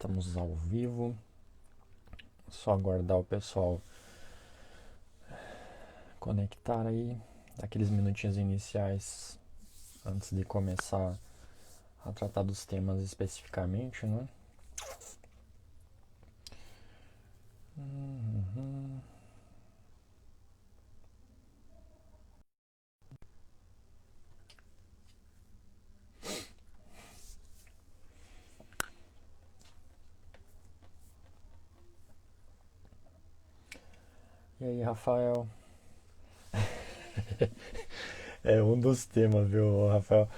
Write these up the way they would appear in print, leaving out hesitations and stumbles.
Estamos ao vivo. Só aguardar o pessoal conectar aí, daqueles minutinhos iniciais antes de começar a tratar dos temas especificamente, né? Uhum. E aí, Rafael? É um dos temas, viu, Rafael?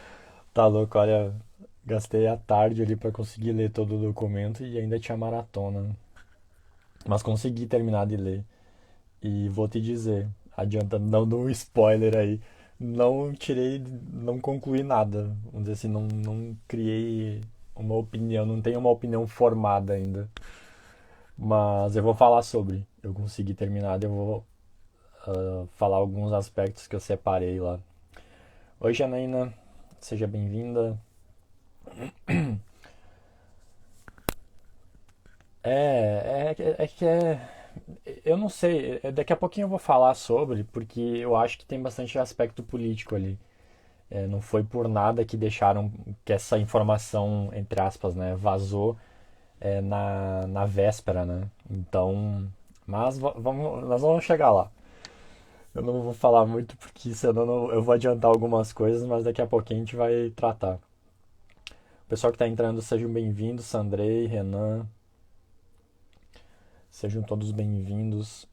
Tá louco, olha, gastei a tarde ali pra conseguir ler todo o documento e ainda tinha maratona. Mas consegui terminar de ler. E vou te dizer, adiantando, dando um spoiler aí, não tirei, não concluí nada. Vamos dizer assim, não criei uma opinião, não tenho uma opinião formada ainda. Mas eu vou falar sobre. Eu consegui terminar, eu vou falar alguns aspectos que eu separei lá. Oi, Janaína, seja bem-vinda. É que é. Eu não sei, daqui a pouquinho eu vou falar sobre, porque eu acho que tem bastante aspecto político ali. Não foi por nada que deixaram que essa informação, entre aspas, né, vazou na véspera, né? Então, mas nós vamos chegar lá. Eu não vou falar muito porque senão eu vou adiantar algumas coisas, mas daqui a pouquinho a gente vai tratar. O pessoal que está entrando, sejam bem-vindos, Sandrei, Renan, sejam todos bem-vindos.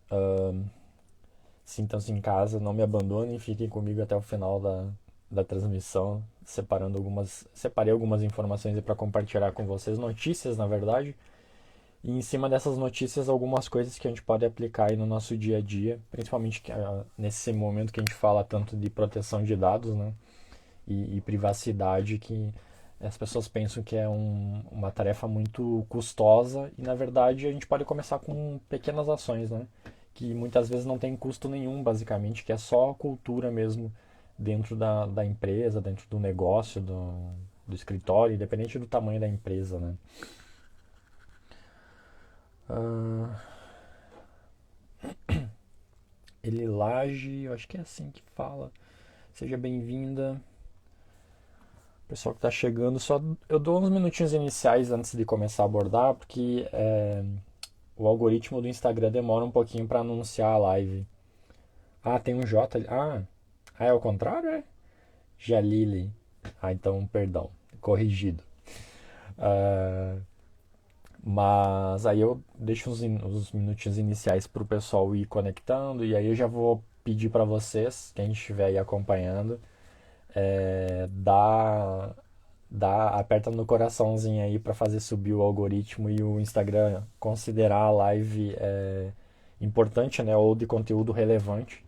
Sintam-se em casa, não me abandonem, fiquem comigo até o final da transmissão, separei algumas informações para compartilhar com vocês, notícias, na verdade, e em cima dessas notícias algumas coisas que a gente pode aplicar aí no nosso dia a dia, principalmente nesse momento que a gente fala tanto de proteção de dados, né, e privacidade, que as pessoas pensam que é uma tarefa muito custosa e na verdade a gente pode começar com pequenas ações, né? Que muitas vezes não tem custo nenhum, basicamente, que é só cultura mesmo dentro da empresa, dentro do negócio, do escritório, independente do tamanho da empresa, né? Ah, Elilage, eu acho que é assim que fala. Seja bem-vinda. Pessoal que está chegando, só eu dou uns minutinhos iniciais antes de começar a abordar, porque o algoritmo do Instagram demora um pouquinho para anunciar a live. Ah, tem um J ali. É o contrário, é? Jalili. Ah, então, perdão. Corrigido. Ah, mas aí eu deixo uns minutinhos iniciais para o pessoal ir conectando e aí eu já vou pedir para vocês, quem estiver aí acompanhando, aperta no coraçãozinho aí para fazer subir o algoritmo e o Instagram considerar a live importante, né, ou de conteúdo relevante.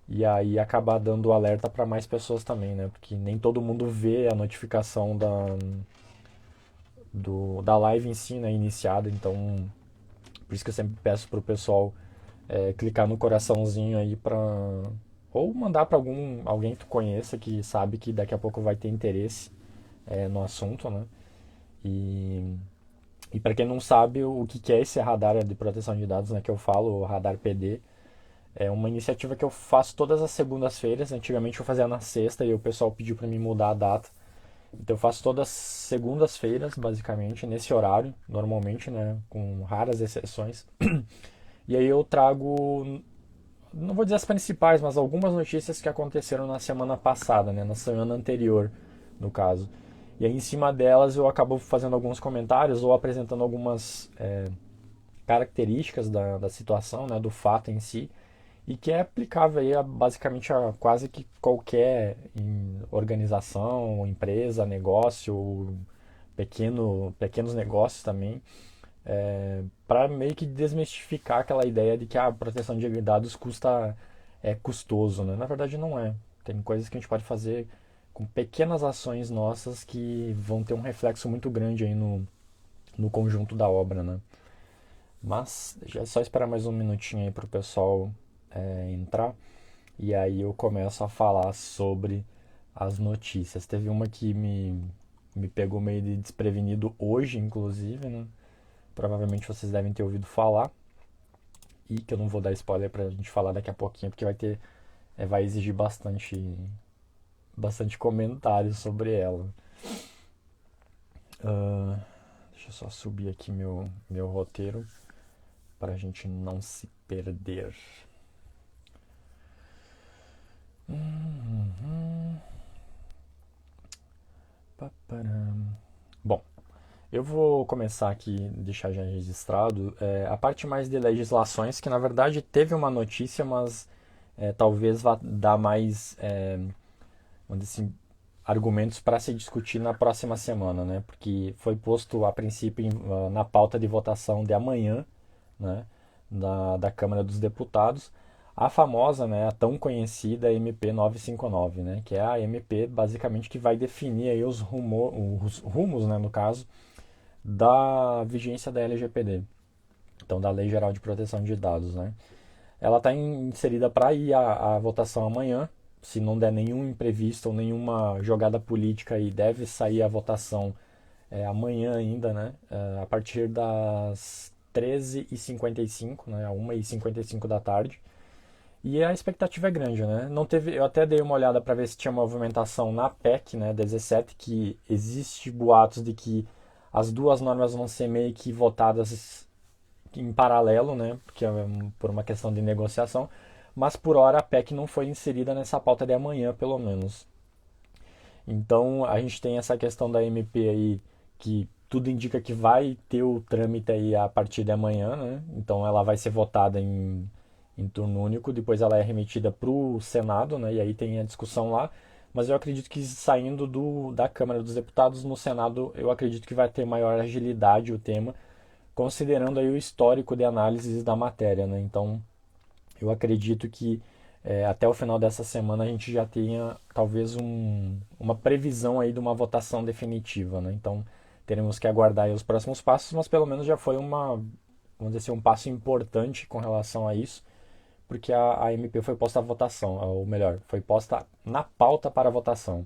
E aí acabar dando alerta para mais pessoas também, né? Porque nem todo mundo vê a notificação da live em si, né, iniciada. Então, por isso que eu sempre peço pro pessoal clicar no coraçãozinho aí para ou mandar para alguém que tu conheça que sabe que daqui a pouco vai ter interesse no assunto, né? E, e para quem não sabe o que é esse radar de proteção de dados, né, que eu falo, o radar PD, é uma iniciativa que eu faço todas as segundas-feiras. Antigamente eu fazia na sexta e o pessoal pediu para mim mudar a data. Então eu faço todas as segundas-feiras, basicamente, nesse horário, normalmente, né, com raras exceções. E aí eu trago, não vou dizer as principais, mas algumas notícias que aconteceram na semana passada, né, na semana anterior, no caso. E aí em cima delas eu acabo fazendo alguns comentários ou apresentando algumas características da situação, né, do fato em si, e que é aplicável aí basicamente a quase que qualquer organização, empresa, negócio, pequenos negócios também, para meio que desmistificar aquela ideia de que a proteção de dados é custoso, né? Na verdade não é. Tem coisas que a gente pode fazer com pequenas ações nossas que vão ter um reflexo muito grande aí no conjunto da obra, né? Mas já é só esperar mais um minutinho aí para o pessoal entrar. E aí eu começo a falar sobre as notícias. Teve uma que me pegou meio de desprevenido hoje, inclusive, né? provavelmente vocês devem ter ouvido falar, e que eu não vou dar spoiler pra gente falar daqui a pouquinho, porque vai exigir bastante comentário sobre ela. Ah, deixa eu só subir aqui meu roteiro para a gente não se perder. Bom, eu vou começar aqui, deixar já registrado, a parte mais de legislações, que na verdade teve uma notícia, mas talvez vá dar mais, vamos dizer assim, argumentos para se discutir na próxima semana, né? Porque foi posto a princípio na pauta de votação de amanhã, né? Da Câmara dos Deputados, a famosa, né, a tão conhecida MP 959, né? Que é a MP basicamente que vai definir aí os rumos, né, no caso, da vigência da LGPD, então da Lei Geral de Proteção de Dados, né? Ela está inserida para ir à votação amanhã. Se não der nenhum imprevisto ou nenhuma jogada política aí, deve sair a votação amanhã ainda, né? A partir das 13h55, né? 1h55 da tarde. E a expectativa é grande, né? Não teve, eu até dei uma olhada para ver se tinha movimentação na PEC, né, 17, que existe boatos de que as duas normas vão ser meio que votadas em paralelo, né? Porque é por uma questão de negociação, mas por hora a PEC não foi inserida nessa pauta de amanhã, pelo menos. Então a gente tem essa questão da MP aí, que tudo indica que vai ter o trâmite aí a partir de amanhã, né? Então ela vai ser votada em turno único, depois ela é remetida para o Senado, né? E aí tem a discussão lá. Mas eu acredito que saindo da Câmara dos Deputados no Senado, eu acredito que vai ter maior agilidade o tema, considerando aí o histórico de análises da matéria, né? Então eu acredito que até o final dessa semana a gente já tenha talvez uma previsão aí de uma votação definitiva, né? Então teremos que aguardar aí os próximos passos, mas pelo menos já foi vamos dizer assim, um passo importante com relação a isso, porque a MP foi posta à votação, ou melhor, foi posta na pauta para votação.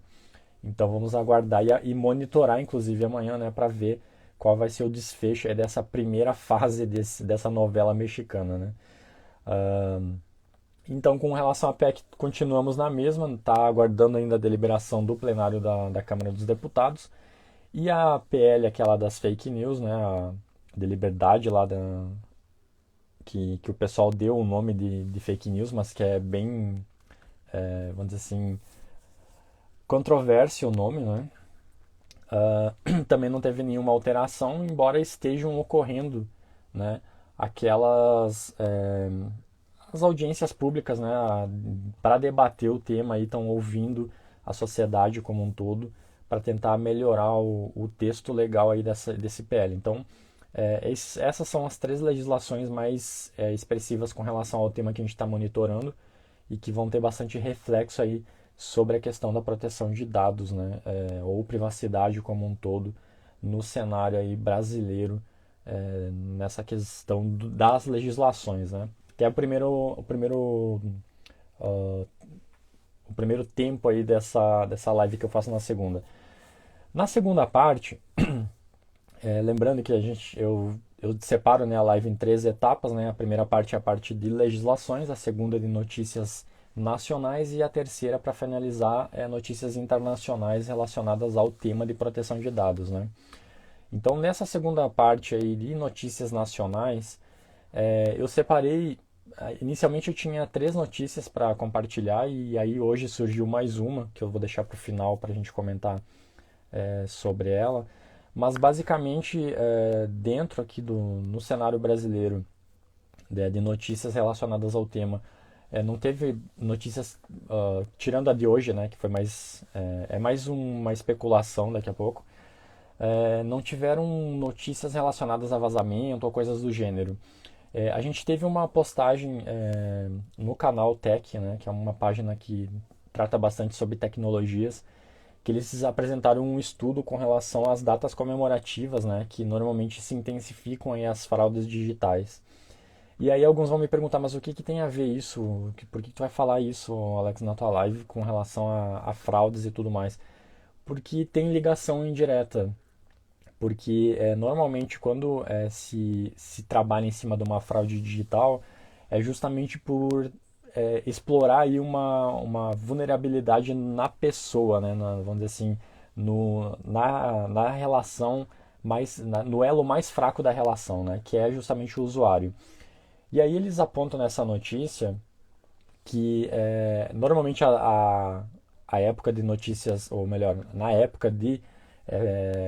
Então vamos aguardar e monitorar, inclusive amanhã, né, para ver qual vai ser o desfecho aí dessa primeira fase dessa novela mexicana, né? Então, com relação à PEC, continuamos na mesma, está aguardando ainda a deliberação do plenário da Câmara dos Deputados. E a PL, aquela das fake news, né, a de liberdade lá, que o pessoal deu o nome de fake news, mas que é bem, vamos dizer assim, controverso o nome, né? Também não teve nenhuma alteração, embora estejam ocorrendo, né, aquelas as audiências públicas, né, para debater o tema, aí estão ouvindo a sociedade como um todo para tentar melhorar o texto legal aí desse PL. Então, essas são as três legislações mais expressivas com relação ao tema que a gente está monitorando e que vão ter bastante reflexo aí sobre a questão da proteção de dados, né, ou privacidade como um todo no cenário aí brasileiro, nessa questão das legislações, né. Que é uh, o primeiro tempo aí dessa live que eu faço na segunda. Na segunda parte, lembrando que eu separo, né, a live em três etapas, né? A primeira parte é a parte de legislações, a segunda de notícias nacionais e a terceira, para finalizar, notícias internacionais relacionadas ao tema de proteção de dados, né? Então, nessa segunda parte aí de notícias nacionais, eu separei. Inicialmente eu tinha três notícias para compartilhar e aí hoje surgiu mais uma que eu vou deixar para o final para a gente comentar sobre ela. Mas basicamente dentro aqui no cenário brasileiro de notícias relacionadas ao tema, não teve notícias tirando a de hoje, né, que foi mais uma especulação daqui a pouco. Não tiveram notícias relacionadas a vazamento ou coisas do gênero. A gente teve uma postagem no canal Tech, né, que é uma página que trata bastante sobre tecnologias, que eles apresentaram um estudo com relação às datas comemorativas, né, que normalmente se intensificam aí as fraudes digitais. E aí alguns vão me perguntar, mas o que tem a ver isso? Por que tu vai falar isso, Alex, na tua live com relação a fraudes e tudo mais? Porque tem ligação indireta. porque normalmente quando se trabalha em cima de uma fraude digital, é justamente por explorar aí uma vulnerabilidade na pessoa, né? Vamos dizer assim, na relação no elo mais fraco da relação, né? Que é justamente o usuário. E aí eles apontam nessa notícia que normalmente a época de notícias, ou melhor, na época de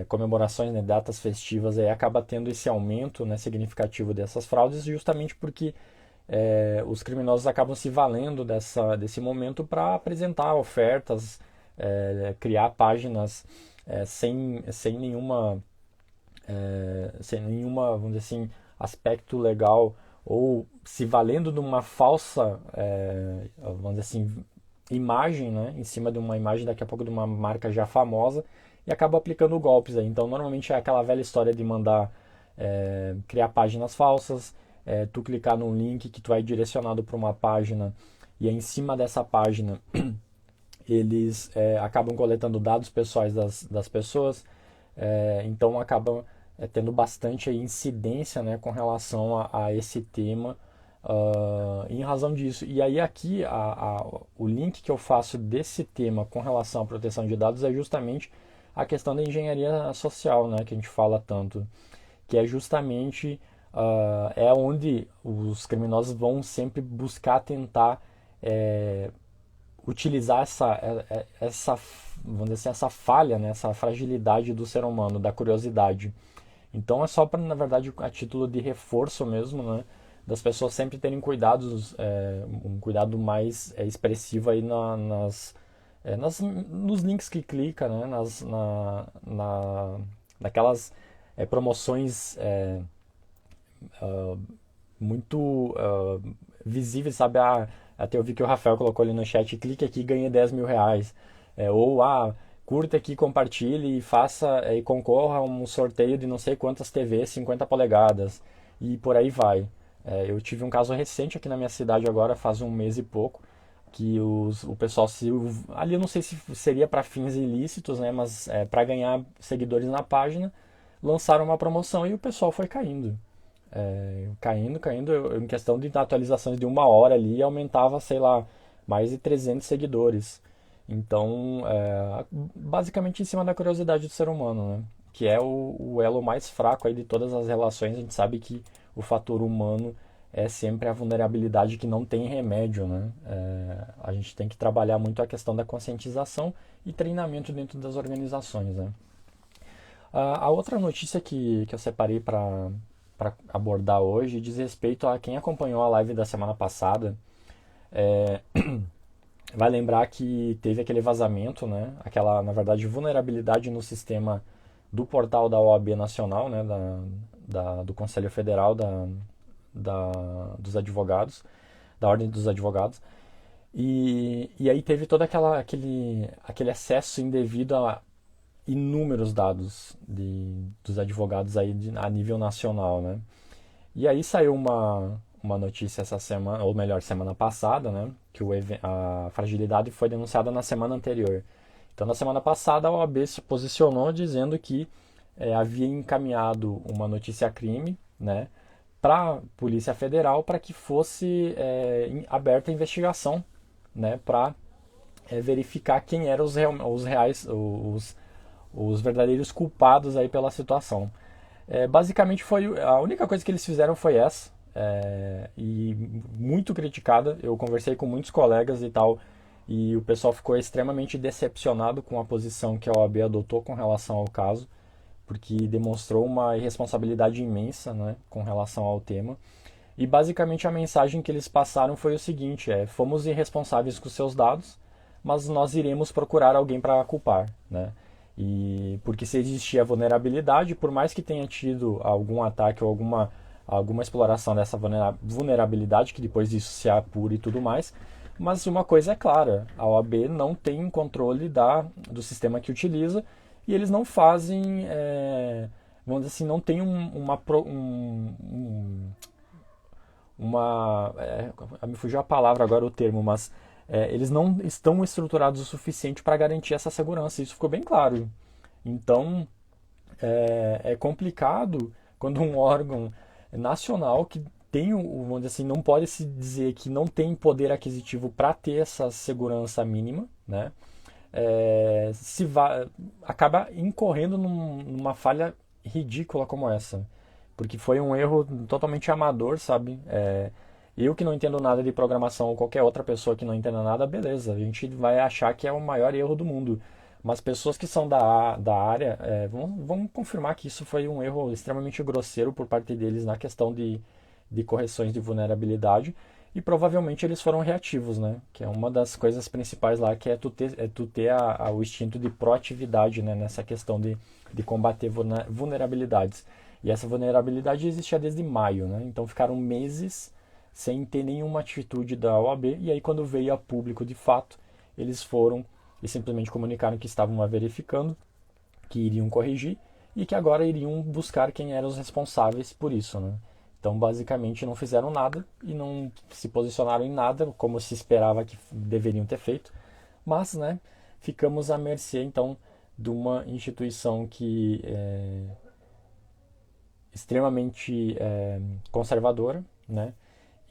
comemorações, né, datas festivas, aí acaba tendo esse aumento, né, significativo dessas fraudes, justamente porque os criminosos acabam se valendo desse momento para apresentar ofertas, criar páginas sem nenhuma, vamos dizer assim, aspecto legal, ou se valendo de uma falsa, vamos dizer assim, imagem, né, em cima de uma imagem daqui a pouco de uma marca já famosa, e acaba aplicando golpes aí. Então, normalmente é aquela velha história de mandar criar páginas falsas, tu clicar num link que tu é direcionado para uma página, e aí em cima dessa página eles acabam coletando dados pessoais das pessoas, então acabam tendo bastante aí incidência, né, com relação a esse tema, em razão disso. E aí aqui o link que eu faço desse tema com relação à proteção de dados é justamente a questão da engenharia social, né, que a gente fala tanto, que é justamente onde os criminosos vão sempre buscar tentar utilizar vamos dizer assim, essa falha, né, essa fragilidade do ser humano, da curiosidade. Então é só para, na verdade, a título de reforço mesmo, né, das pessoas sempre terem cuidados, um cuidado mais expressivo aí nos links que clica, né, naquelas promoções muito visíveis, sabe? Até eu vi que o Rafael colocou ali no chat, clique aqui e ganhe 10 mil reais. Ou, curta aqui, compartilhe e faça e concorra a um sorteio de não sei quantas TVs, 50 polegadas. E por aí vai. Eu tive um caso recente aqui na minha cidade agora, faz um mês e pouco, que o pessoal ali eu não sei se seria para fins ilícitos, né, mas para ganhar seguidores na página, lançaram uma promoção e o pessoal foi caindo. Caindo, em questão de atualizações de uma hora ali, aumentava, sei lá, mais de 300 seguidores. Então, basicamente em cima da curiosidade do ser humano, né? Que é o elo mais fraco aí de todas as relações. A gente sabe que o fator humano é sempre a vulnerabilidade que não tem remédio, né? A gente tem que trabalhar muito a questão da conscientização e treinamento dentro das organizações, né? A outra notícia que eu separei para abordar hoje diz respeito a quem acompanhou a live da semana passada. Vai lembrar que teve aquele vazamento, né? Aquela, na verdade, vulnerabilidade no sistema do portal da OAB Nacional, né? Do Conselho Federal dos Advogados, da Ordem dos Advogados. E aí teve todo aquele acesso indevido a inúmeros dados dos advogados aí a nível nacional, né? E aí saiu uma notícia essa semana, ou melhor, semana passada, né? Que a fragilidade foi denunciada na semana anterior. Então, na semana passada, a OAB se posicionou dizendo que havia encaminhado uma notícia-crime, né, para a Polícia Federal para que fosse aberta a investigação, né, para verificar quem eram os verdadeiros culpados aí pela situação. Basicamente foi a única coisa que eles fizeram foi essa, e muito criticada. Eu conversei com muitos colegas e tal, e o pessoal ficou extremamente decepcionado com a posição que a OAB adotou com relação ao caso, porque demonstrou uma irresponsabilidade imensa, né, com relação ao tema. E basicamente a mensagem que eles passaram foi o seguinte: fomos irresponsáveis com seus dados, mas nós iremos procurar alguém para culpar, né? E porque se existia vulnerabilidade, por mais que tenha tido algum ataque ou alguma exploração dessa vulnerabilidade, que depois disso se apura e tudo mais, mas uma coisa é clara: a OAB não tem controle do sistema que utiliza, e eles não fazem, vamos dizer assim, não tem me fugiu a palavra agora, o termo, mas eles não estão estruturados o suficiente para garantir essa segurança. Isso ficou bem claro. Então, É complicado quando um órgão nacional que tem, vamos dizer assim, não pode se dizer que não tem poder aquisitivo para ter essa segurança mínima, né? Se acaba incorrendo numa falha ridícula como essa. Porque foi um erro totalmente amador, sabe? Eu que não entendo nada de programação ou qualquer outra pessoa que não entenda nada, beleza, a gente vai achar que é o maior erro do mundo. Mas pessoas que são da área vão confirmar que isso foi um erro extremamente grosseiro por parte deles na questão de correções de vulnerabilidade. E provavelmente eles foram reativos, né? Que é uma das coisas principais lá, que é tu ter o instinto de proatividade, né? Nessa questão de combater vulnerabilidades. E essa vulnerabilidade existia desde maio, né? Então ficaram meses sem ter nenhuma atitude da OAB. E aí quando veio a público de fato, eles foram e simplesmente comunicaram que estavam a verificando, que iriam corrigir e que agora iriam buscar quem eram os responsáveis por isso, né? Então, basicamente, não fizeram nada e não se posicionaram em nada, como se esperava que deveriam ter feito. Mas, né, ficamos à mercê, então, de uma instituição que é extremamente conservadora, né,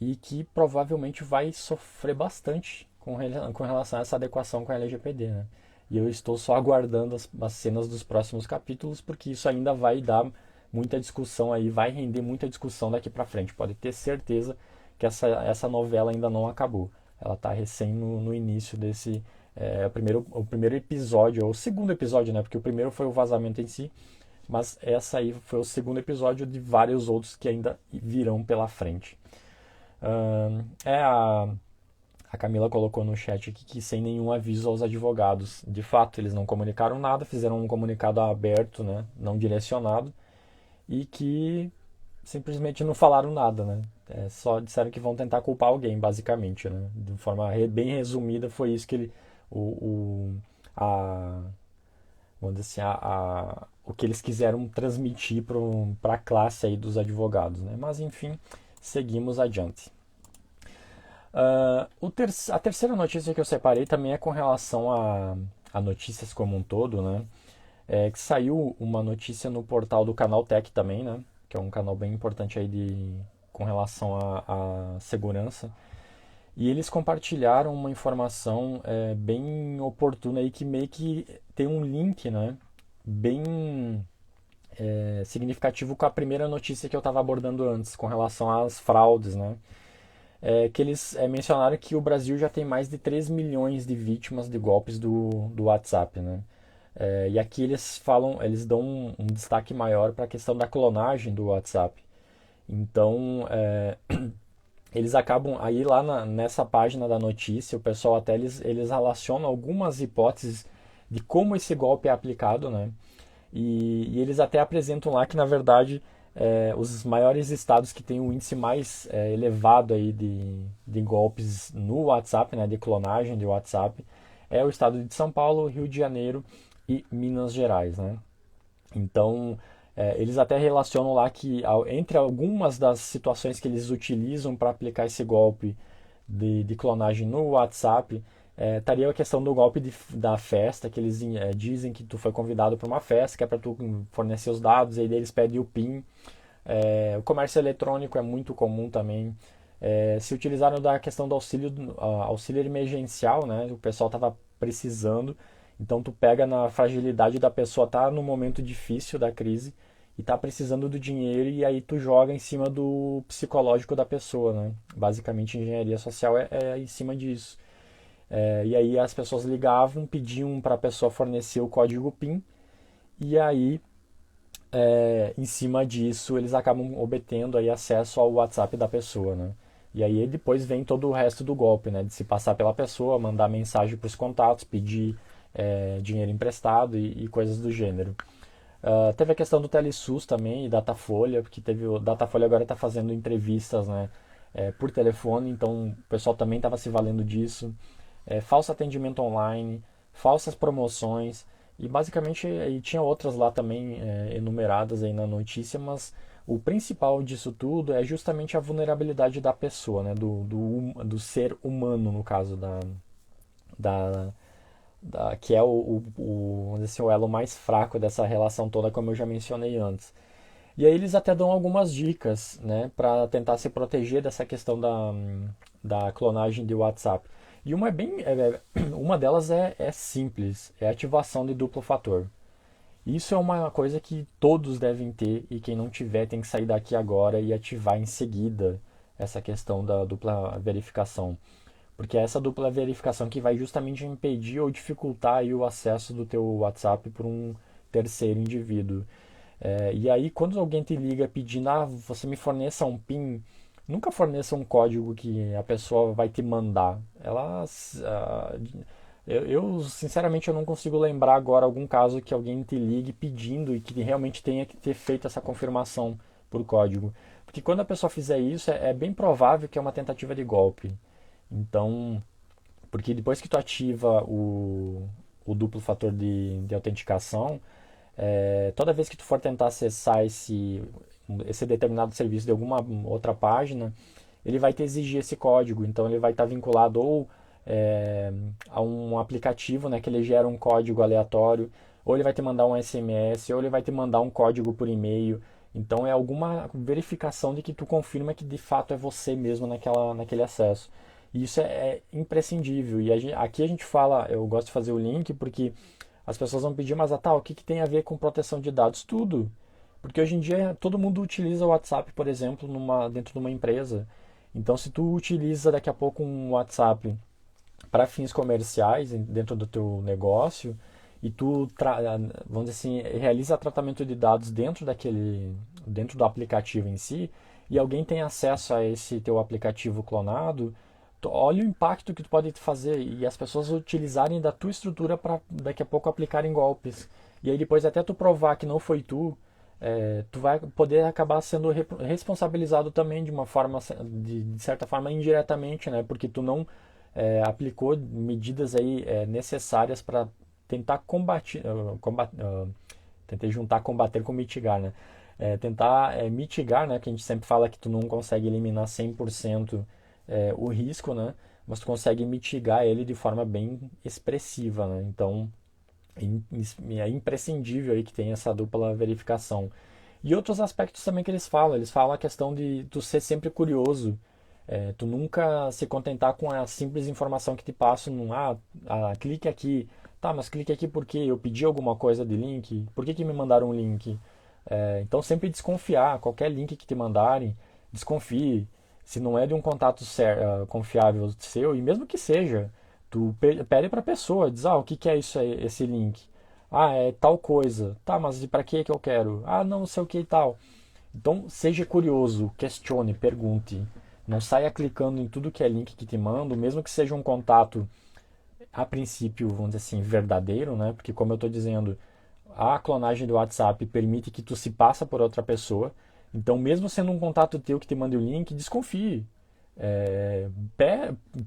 e que provavelmente vai sofrer bastante com relação a essa adequação com a LGPD, né. E eu estou só aguardando as cenas dos próximos capítulos, porque isso ainda vai dar muita discussão aí, vai render muita discussão daqui para frente. Pode ter certeza que essa novela ainda não acabou. Ela está recém no início desse o primeiro episódio, ou o segundo episódio, né? Porque o primeiro foi o vazamento em si, mas essa aí foi o segundo episódio de vários outros que ainda virão pela frente. Uh, é a a Camila colocou no chat aqui que sem nenhum aviso aos advogados. De fato, eles não comunicaram nada, fizeram um comunicado aberto, né, não direcionado, e que simplesmente não falaram nada, né? Só disseram que vão tentar culpar alguém, basicamente, né? De forma bem resumida, foi isso que ele, a, vamos dizer assim, o que eles quiseram transmitir para a classe aí dos advogados, né? Mas enfim, seguimos adiante. A terceira notícia que eu separei também é com relação a notícias como um todo, né? Que saiu uma notícia no portal do Canaltech também, né? Que é um canal bem importante aí com relação à segurança. E eles compartilharam uma informação bem oportuna aí que meio que tem um link, né? Bem significativo com a primeira notícia que eu estava abordando antes, com relação às fraudes, né? Que eles mencionaram que o Brasil já tem mais de 3 milhões de vítimas de golpes do WhatsApp, né? E aqui eles dão um destaque maior para a questão da clonagem do WhatsApp. Então, eles acabam aí lá nessa página da notícia, o pessoal até eles relacionam algumas hipóteses de como esse golpe é aplicado, né? E eles até apresentam lá que, na verdade, os maiores estados que têm o índice mais elevado aí de golpes no WhatsApp, né, de clonagem de WhatsApp, é o estado de São Paulo, Rio de Janeiro e Minas Gerais, né? Então, eles até relacionam lá que entre algumas das situações que eles utilizam para aplicar esse golpe de clonagem no WhatsApp, estaria a questão do golpe da festa, que eles dizem que tu foi convidado para uma festa, que é para tu fornecer os dados, e aí eles pedem o PIN. O comércio eletrônico é muito comum também. Se utilizaram da questão do auxílio emergencial, né? O pessoal estava precisando. Então tu pega na fragilidade da pessoa, tá no momento difícil da crise e tá precisando do dinheiro e aí tu joga em cima do psicológico da pessoa, né? Basicamente engenharia social é em cima disso. E aí as pessoas ligavam, pediam para a pessoa fornecer o código PIN e aí em cima disso eles acabam obtendo aí acesso ao WhatsApp da pessoa, né? E aí depois vem todo o resto do golpe, né? De se passar pela pessoa, mandar mensagem para os contatos, pedir dinheiro emprestado e coisas do gênero. Teve a questão do Telesus também e Datafolha, porque o Datafolha agora está fazendo entrevistas, né, por telefone, então o pessoal também estava se valendo disso. Falso atendimento online, falsas promoções e basicamente tinha outras lá também enumeradas aí na notícia, mas o principal disso tudo é justamente a vulnerabilidade da pessoa, né, do ser humano no caso da que é vamos dizer assim, o elo mais fraco dessa relação toda, como eu já mencionei antes. E aí eles até dão algumas dicas, né, para tentar se proteger dessa questão da clonagem de WhatsApp. E uma uma delas é simples, é a ativação de duplo fator. Isso é uma coisa que todos devem ter e quem não tiver tem que sair daqui agora e ativar em seguida essa questão da dupla verificação. Porque é essa dupla verificação que vai justamente impedir ou dificultar aí o acesso do teu WhatsApp por um terceiro indivíduo. E aí, quando alguém te liga pedindo, você me forneça um PIN, nunca forneça um código que a pessoa vai te mandar. Sinceramente, eu não consigo lembrar agora algum caso que alguém te ligue pedindo e que realmente tenha que ter feito essa confirmação por código. Porque quando a pessoa fizer isso, é bem provável que é uma tentativa de golpe. Então, porque depois que tu ativa o duplo fator de autenticação, toda vez que tu for tentar acessar esse determinado serviço de alguma outra página, ele vai te exigir esse código. Então ele vai estar vinculado ou a um aplicativo, né, que ele gera um código aleatório, ou ele vai te mandar um SMS, ou ele vai te mandar um código por e-mail. Então é alguma verificação de que tu confirma que de fato é você mesmo naquele acesso. E isso é imprescindível. E aqui a gente fala, eu gosto de fazer o link porque as pessoas vão pedir, mas o que tem a ver com proteção de dados? Tudo. Porque hoje em dia todo mundo utiliza o WhatsApp, por exemplo, dentro de uma empresa. Então, se tu utiliza daqui a pouco um WhatsApp para fins comerciais dentro do teu negócio e vamos dizer assim, realiza tratamento de dados dentro do aplicativo em si e alguém tem acesso a esse teu aplicativo clonado, olha o impacto que tu pode fazer e as pessoas utilizarem da tua estrutura para daqui a pouco aplicarem golpes. E aí depois até tu provar que não foi tu, tu vai poder acabar sendo responsabilizado também de uma forma, de certa forma indiretamente, né? Porque tu não aplicou medidas aí necessárias para tentar tentei juntar combater com mitigar, né? Tentar mitigar, né? Que a gente sempre fala que tu não consegue eliminar 100% o risco, né? Mas tu consegue mitigar ele de forma bem expressiva, né? Então é imprescindível aí que tenha essa dupla verificação. E outros aspectos também que eles falam a questão de tu ser sempre curioso, tu nunca se contentar com a simples informação que te passo clique aqui, tá, mas clique aqui porque eu pedi alguma coisa de link, por que me mandaram um link? Então sempre desconfiar, qualquer link que te mandarem, desconfie, se não é de um contato confiável seu, e mesmo que seja, tu pede para a pessoa, diz, o que é isso aí, esse link? É tal coisa. Tá, mas para que eu quero? Não sei o que e tal. Então, seja curioso, questione, pergunte. Não saia clicando em tudo que é link que te mando, mesmo que seja um contato, a princípio, vamos dizer assim, verdadeiro, né? Porque, como eu estou dizendo, a clonagem do WhatsApp permite que tu se passa por outra pessoa. Então, mesmo sendo um contato teu que te manda o link, desconfie. É,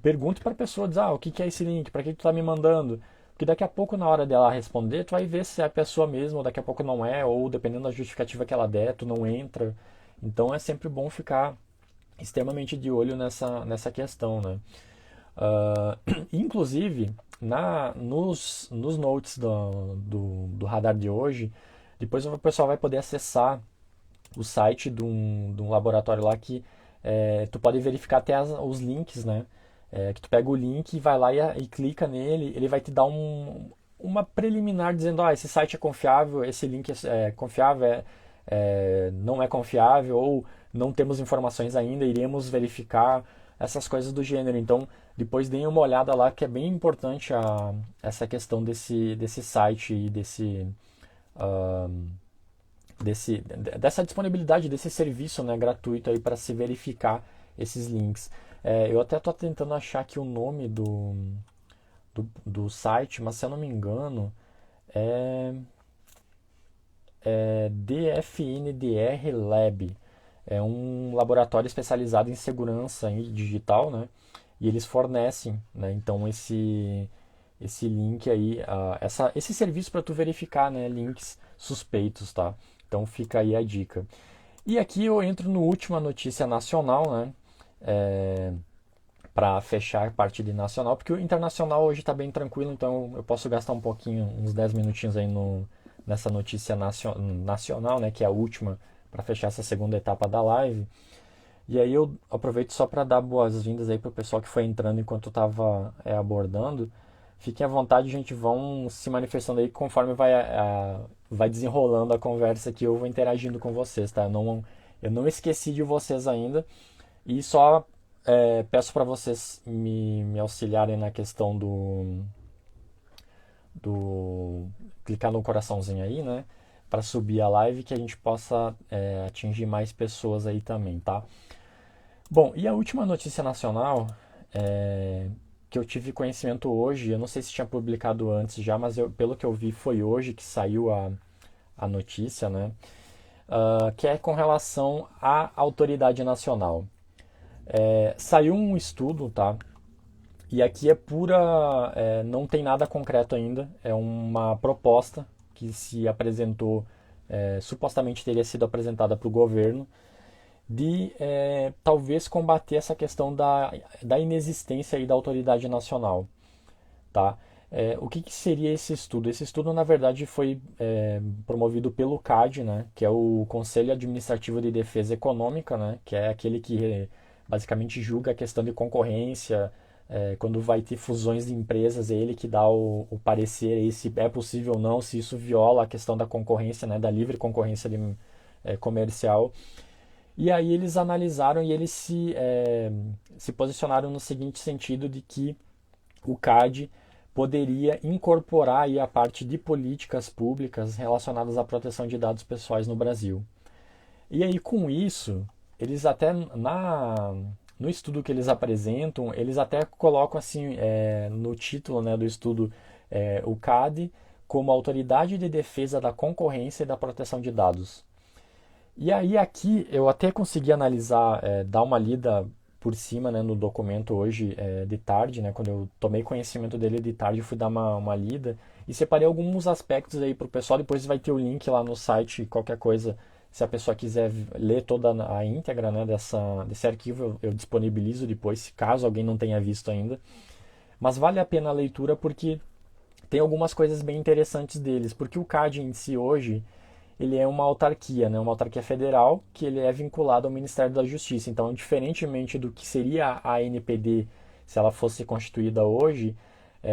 Pergunte para a pessoa, diz, o que é esse link? Para que tu está me mandando? Porque daqui a pouco, na hora dela responder, tu vai ver se é a pessoa mesmo, ou daqui a pouco não é, ou dependendo da justificativa que ela der, tu não entra. Então é sempre bom ficar extremamente de olho nessa questão, né? Inclusive, nos notes do radar de hoje, depois o pessoal vai poder acessar o site de um laboratório lá que tu pode verificar até os links, né? Que tu pega o link e vai lá e clica nele, ele vai te dar uma preliminar dizendo, esse site é confiável, esse link é confiável, não é confiável, ou não temos informações ainda, iremos verificar essas coisas do gênero. Então, depois deem uma olhada lá, que é bem importante essa questão desse site e ah, dessa disponibilidade desse serviço, né, gratuito aí para se verificar esses links. Eu até estou tentando achar aqui o nome do site, mas se eu não me engano é, DFNDR Lab. É um laboratório especializado em segurança digital, né? E eles fornecem, né? Então esse link aí, esse serviço para tu verificar, né, links suspeitos, tá? Então fica aí a dica. E aqui eu entro no última notícia nacional, né? para fechar a parte de nacional, porque o internacional hoje está bem tranquilo, então eu posso gastar um pouquinho, uns 10 minutinhos aí nessa notícia nacional, né, que é a última, para fechar essa segunda etapa da live. E aí eu aproveito só para dar boas-vindas aí para o pessoal que foi entrando enquanto eu estava abordando. Fiquem à vontade, gente, vão se manifestando aí conforme vai desenrolando a conversa que eu vou interagindo com vocês, tá? Eu não esqueci de vocês ainda e só peço para vocês me auxiliarem na questão do clicar no coraçãozinho aí, né? Para subir a live que a gente possa atingir mais pessoas aí também, tá? Bom, e a última notícia nacional que eu tive conhecimento hoje, eu não sei se tinha publicado antes já, mas pelo que eu vi foi hoje que saiu a notícia, né? Que é com relação à autoridade nacional. Saiu um estudo, tá? E aqui é pura, não tem nada concreto ainda, é uma proposta que se apresentou, supostamente teria sido apresentada para o governo, de talvez combater essa questão da inexistência aí da autoridade nacional, tá? O que seria esse estudo? Esse estudo, na verdade, foi promovido pelo CAD, né, que é o Conselho Administrativo de Defesa Econômica, né, que é aquele que basicamente julga a questão de concorrência, quando vai ter fusões de empresas, é ele que dá o parecer aí se é possível ou não, se isso viola a questão da concorrência, né, da livre concorrência comercial. E aí eles analisaram e eles se posicionaram no seguinte sentido de que o CAD poderia incorporar aí a parte de políticas públicas relacionadas à proteção de dados pessoais no Brasil. E aí com isso, eles até no estudo que eles apresentam, eles até colocam assim no título, né, do estudo o CAD como Autoridade de Defesa da Concorrência e da Proteção de Dados. E aí aqui eu até consegui analisar, dar uma lida por cima, né, no documento hoje de tarde, né, quando eu tomei conhecimento dele de tarde, eu fui dar uma lida e separei alguns aspectos aí para o pessoal. Depois vai ter o link lá no site, qualquer coisa, se a pessoa quiser ler toda a íntegra, né, desse arquivo, eu disponibilizo depois, caso alguém não tenha visto ainda. Mas vale a pena a leitura porque tem algumas coisas bem interessantes deles, porque o CAD em si hoje ele é uma autarquia, né? Uma autarquia federal que ele é vinculado ao Ministério da Justiça. Então, diferentemente do que seria a ANPD se ela fosse constituída hoje,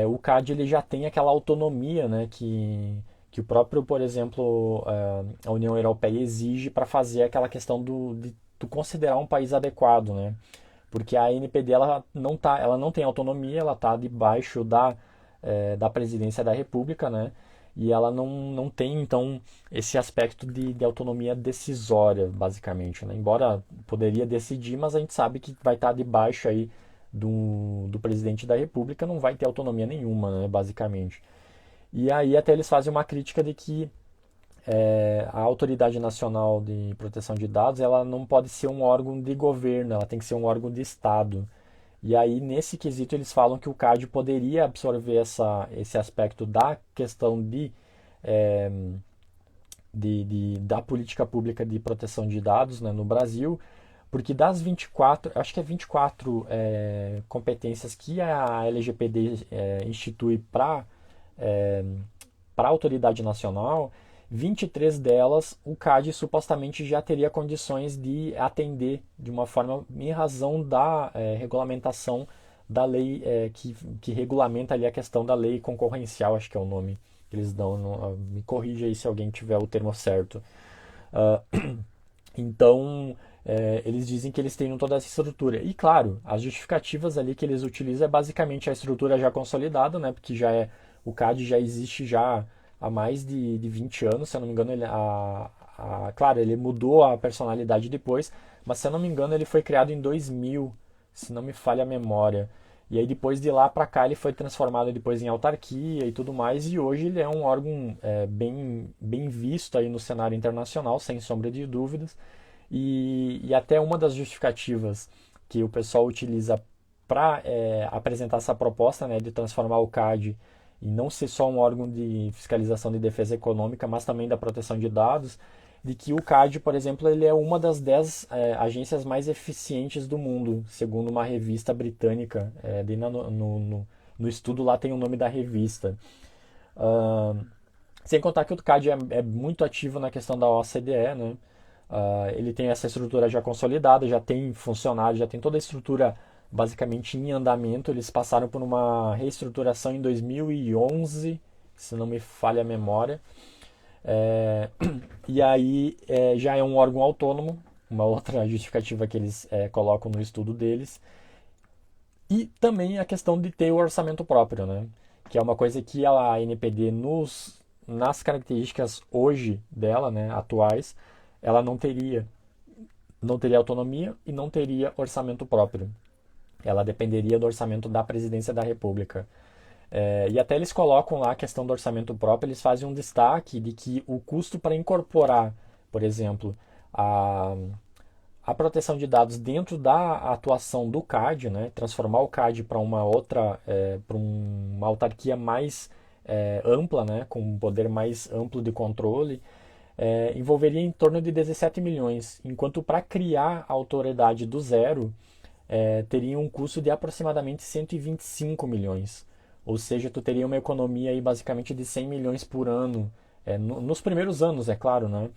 o CAD ele já tem aquela autonomia, né? Que o próprio, por exemplo, a União Europeia exige para fazer aquela questão de tu considerar um país adequado, né? Porque a ANPD ela não tem autonomia, ela está debaixo da presidência da República, né? E ela não tem, então, esse aspecto de autonomia decisória, basicamente, né? Embora poderia decidir, mas a gente sabe que vai estar debaixo aí do presidente da República, não vai ter autonomia nenhuma, né? Basicamente. E aí até eles fazem uma crítica de que a Autoridade Nacional de Proteção de Dados ela não pode ser um órgão de governo, ela tem que ser um órgão de Estado. E aí, nesse quesito, eles falam que o CAD poderia absorver esse aspecto da questão eh, da política pública de proteção de dados, né, no Brasil, porque das 24, acho que é 24 competências que a LGPD institui para a autoridade nacional, 23 delas o CAD supostamente já teria condições de atender de uma forma em razão da regulamentação da lei que regulamenta ali a questão da lei concorrencial, acho que é o nome que eles dão. Me corrija aí se alguém tiver o termo certo. Então, eles dizem que eles têm toda essa estrutura. E claro, as justificativas ali que eles utilizam é basicamente a estrutura já consolidada, né? Porque o CAD já existe já há mais de 20 anos, se eu não me engano, claro, ele mudou a personalidade depois, mas se eu não me engano ele foi criado em 2000, se não me falha a memória. E aí depois de lá para cá ele foi transformado depois em autarquia e tudo mais, e hoje ele é um órgão bem visto aí no cenário internacional, sem sombra de dúvidas. E até uma das justificativas que o pessoal utiliza para apresentar essa proposta, né, de transformar o CAD e não ser só um órgão de fiscalização de defesa econômica, mas também da proteção de dados, de que o CAD, por exemplo, ele é uma das 10 agências mais eficientes do mundo, segundo uma revista britânica. No estudo lá tem o nome da revista. Uh, Sem contar que o CAD é muito ativo na questão da OCDE, né? Ele tem essa estrutura já consolidada, já tem funcionário, já tem toda a estrutura basicamente em andamento. Eles passaram por uma reestruturação em 2011, se não me falha a memória. E aí já é um órgão autônomo, uma outra justificativa que eles colocam no estudo deles. E também a questão de ter o orçamento próprio, né? Que é uma coisa que a NPD, nas características hoje dela, né, atuais, ela não teria. Não teria autonomia e não teria orçamento próprio. Ela dependeria do orçamento da Presidência da República. E até eles colocam lá a questão do orçamento próprio, eles fazem um destaque de que o custo para incorporar, por exemplo, a proteção de dados dentro da atuação do CAD, né, transformar o CAD para uma outra, para uma autarquia mais ampla, né, com um poder mais amplo de controle, envolveria em torno de 17 milhões, enquanto para criar a autoridade do zero teria um custo de aproximadamente 125 milhões. Ou seja, tu teria uma economia aí basicamente de 100 milhões por ano, nos primeiros anos, é claro, né?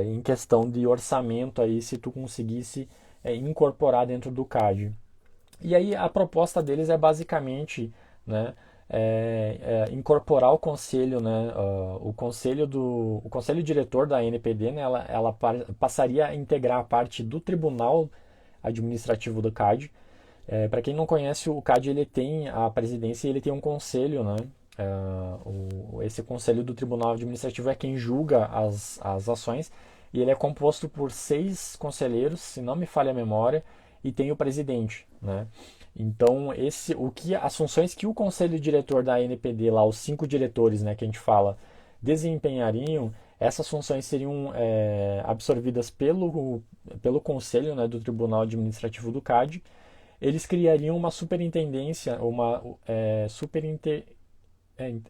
Em questão de orçamento aí, se tu conseguisse incorporar dentro do CAD. E aí a proposta deles é basicamente, né, incorporar o conselho, né, o conselho diretor da NPD, né, ela passaria a integrar a parte do tribunal administrativo do CAD. Para quem não conhece, o CAD ele tem a presidência e ele tem um conselho, né? Esse conselho do Tribunal Administrativo é quem julga as ações e ele é composto por 6 conselheiros, se não me falha a memória, e tem o presidente, né? Então, as funções que o conselho diretor da NPD, lá, os 5 diretores, né, que a gente fala, desempenhariam, essas funções seriam absorvidas pelo conselho, né, do Tribunal Administrativo do CAD. Eles criariam uma superintendência,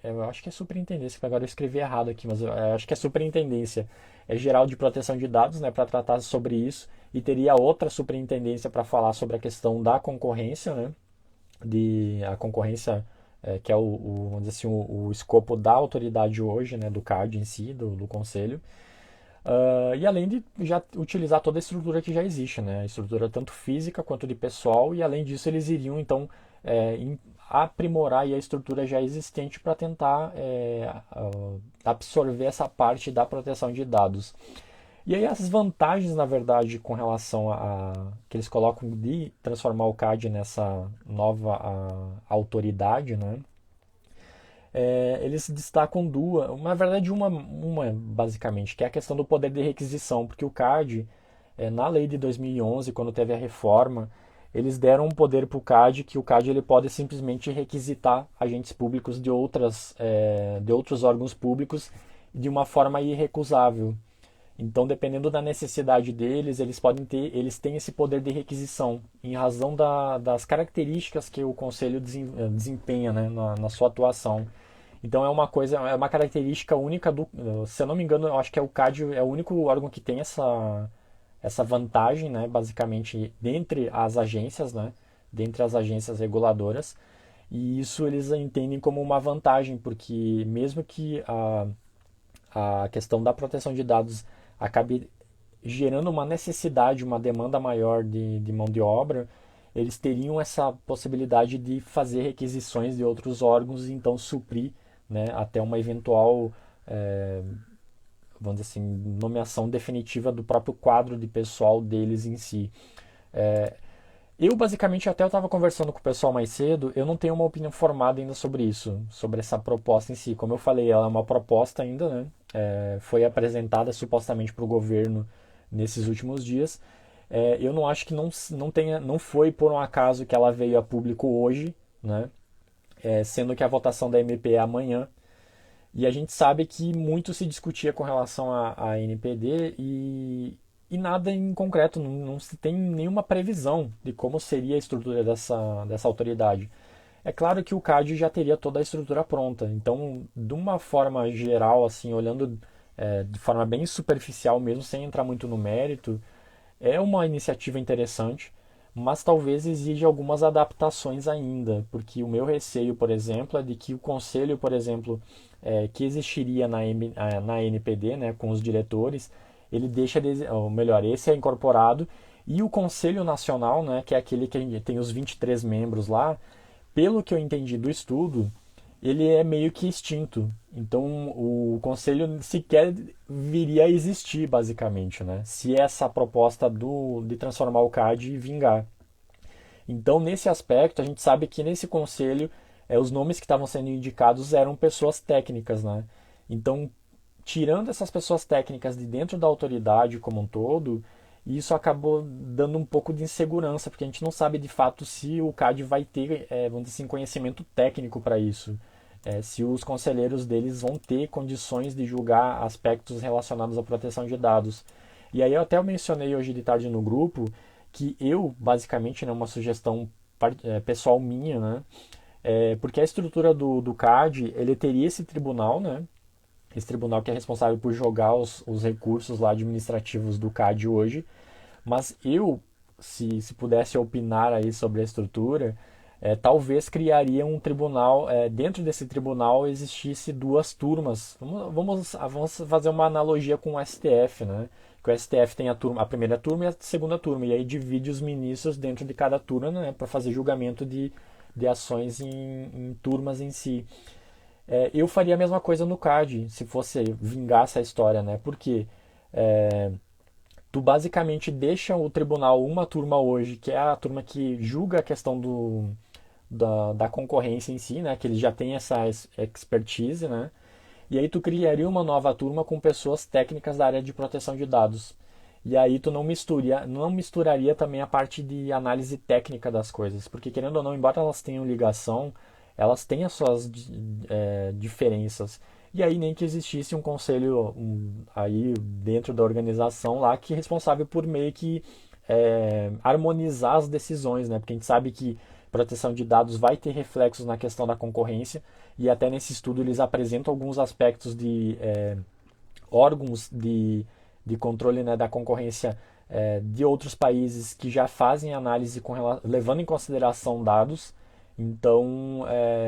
eu acho que é superintendência, agora eu escrevi errado aqui, mas eu acho que é superintendência geral de proteção de dados, né, para tratar sobre isso, e teria outra superintendência para falar sobre a questão da concorrência, né, a concorrência que é vamos dizer assim, o escopo da autoridade hoje, né, do CAD em si, do conselho. E além de já utilizar toda a estrutura que já existe, né? A estrutura tanto física quanto de pessoal, e além disso eles iriam então aprimorar a estrutura já existente para tentar absorver essa parte da proteção de dados. E aí as vantagens, na verdade, com relação que eles colocam de transformar o CAD nessa nova autoridade, né? Eles destacam duas, na verdade uma basicamente, que é a questão do poder de requisição, porque o CAD, na lei de 2011, quando teve a reforma, eles deram um poder para o CAD, que o CAD ele pode simplesmente requisitar agentes públicos de outros órgãos públicos de uma forma irrecusável. Então, dependendo da necessidade deles, eles têm esse poder de requisição, em razão das características que o conselho desempenha, né, na sua atuação. Então é uma característica única se eu não me engano, eu acho que o CAD é o único órgão que tem essa vantagem, né, basicamente, dentre as agências, né, dentre as agências reguladoras. E isso eles entendem como uma vantagem, porque mesmo que a questão da proteção de dados acabe gerando uma necessidade, uma demanda maior de mão de obra, eles teriam essa possibilidade de fazer requisições de outros órgãos e então suprir, né, até uma eventual, vamos dizer assim, nomeação definitiva do próprio quadro de pessoal deles em si. Eu basicamente até eu estava conversando com o pessoal mais cedo, eu não tenho uma opinião formada ainda sobre isso, sobre essa proposta em si. Como eu falei, ela é uma proposta ainda, né? Foi apresentada supostamente para o governo nesses últimos dias. Eu não acho que não foi por um acaso que ela veio a público hoje, né? Sendo que a votação da MP é amanhã. E a gente sabe que muito se discutia com relação à NPD e nada em concreto, não se tem nenhuma previsão de como seria a estrutura dessa autoridade. É claro que o CAD já teria toda a estrutura pronta, então, de uma forma geral, assim, olhando de forma bem superficial mesmo, sem entrar muito no mérito, é uma iniciativa interessante, mas talvez exija algumas adaptações ainda, porque o meu receio, por exemplo, é de que o conselho, por exemplo, que existiria na NPD, né, com os diretores, ele deixa de, ou melhor, esse é incorporado, e o Conselho Nacional, né, que é aquele que tem os 23 membros lá, pelo que eu entendi do estudo, ele é meio que extinto. Então o conselho sequer viria a existir, basicamente, né? Se essa proposta de transformar o CAD vingar. Então, nesse aspecto, a gente sabe que nesse conselho, os nomes que estavam sendo indicados eram pessoas técnicas, né? Então, tirando essas pessoas técnicas de dentro da autoridade como um todo, isso acabou dando um pouco de insegurança, porque a gente não sabe de fato se o CAD vai ter, vamos dizer assim, conhecimento técnico para isso. Se os conselheiros deles vão ter condições de julgar aspectos relacionados à proteção de dados. E aí eu até mencionei hoje de tarde no grupo que eu, basicamente, né, uma sugestão pessoal minha, né, porque a estrutura do CAD, ele teria esse tribunal, né, esse tribunal que é responsável por jogar os recursos lá administrativos do CAD hoje, mas eu, se pudesse opinar aí sobre a estrutura, talvez criaria um tribunal, dentro desse tribunal existisse duas turmas. Vamos fazer uma analogia com o STF, né? Que o STF tem a primeira turma e a segunda turma, e aí divide os ministros dentro de cada turma, né? Para fazer julgamento de ações em turmas em si. Eu faria a mesma coisa no CAD, se fosse vingar essa história, né? Porque tu basicamente deixa o tribunal uma turma hoje, que é a turma que julga a questão da concorrência em si, né? Que eles já têm essa expertise, né? E aí tu criaria uma nova turma com pessoas técnicas da área de proteção de dados. E aí tu não misturaria também a parte de análise técnica das coisas, porque querendo ou não, embora elas tenham ligação, elas têm as suas diferenças. E aí nem que existisse um conselho aí dentro da organização lá que é responsável por meio que harmonizar as decisões, né? Porque a gente sabe que proteção de dados vai ter reflexos na questão da concorrência e até nesse estudo eles apresentam alguns aspectos de órgãos de controle, né, da concorrência de outros países que já fazem análise levando em consideração dados. Então,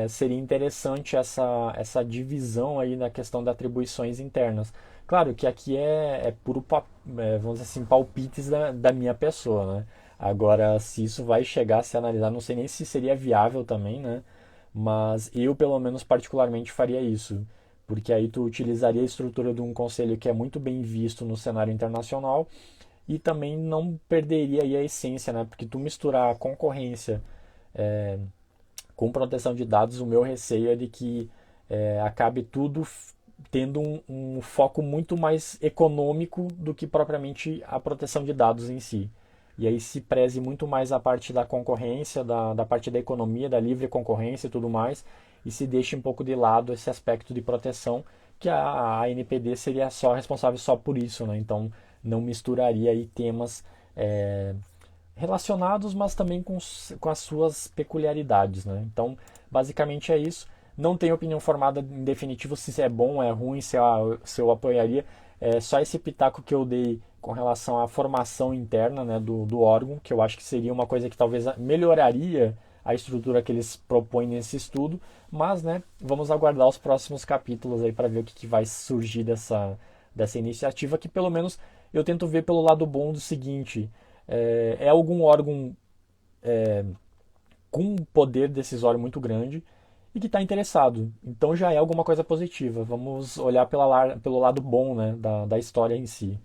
seria interessante essa divisão aí na questão das atribuições internas. Claro que aqui é puro, vamos dizer assim, palpites da minha pessoa, né? Agora, se isso vai chegar a se analisar, não sei nem se seria viável também, né? Mas eu, pelo menos, particularmente faria isso. Porque aí tu utilizaria a estrutura de um conselho que é muito bem visto no cenário internacional e também não perderia aí a essência, né? Porque tu misturar a concorrência com proteção de dados, o meu receio é de que acabe tudo tendo um foco muito mais econômico do que propriamente a proteção de dados em si. E aí se preze muito mais a parte da concorrência, da parte da economia, da livre concorrência e tudo mais, e se deixe um pouco de lado esse aspecto de proteção, que a NPD seria só responsável só por isso, né? Então não misturaria aí temas relacionados, mas também com as suas peculiaridades, né? Então, basicamente é isso. Não tenho opinião formada em definitivo se é bom ou é ruim, se eu apoiaria. É só esse pitaco que eu dei com relação à formação interna, né, do órgão, que eu acho que seria uma coisa que talvez melhoraria a estrutura que eles propõem nesse estudo, mas, né, vamos aguardar os próximos capítulos aí para ver o que vai surgir dessa iniciativa, que pelo menos eu tento ver pelo lado bom do seguinte: é algum órgão com um poder decisório muito grande e que está interessado. Então já é alguma coisa positiva. Vamos olhar pelo lado bom, né, da história em si.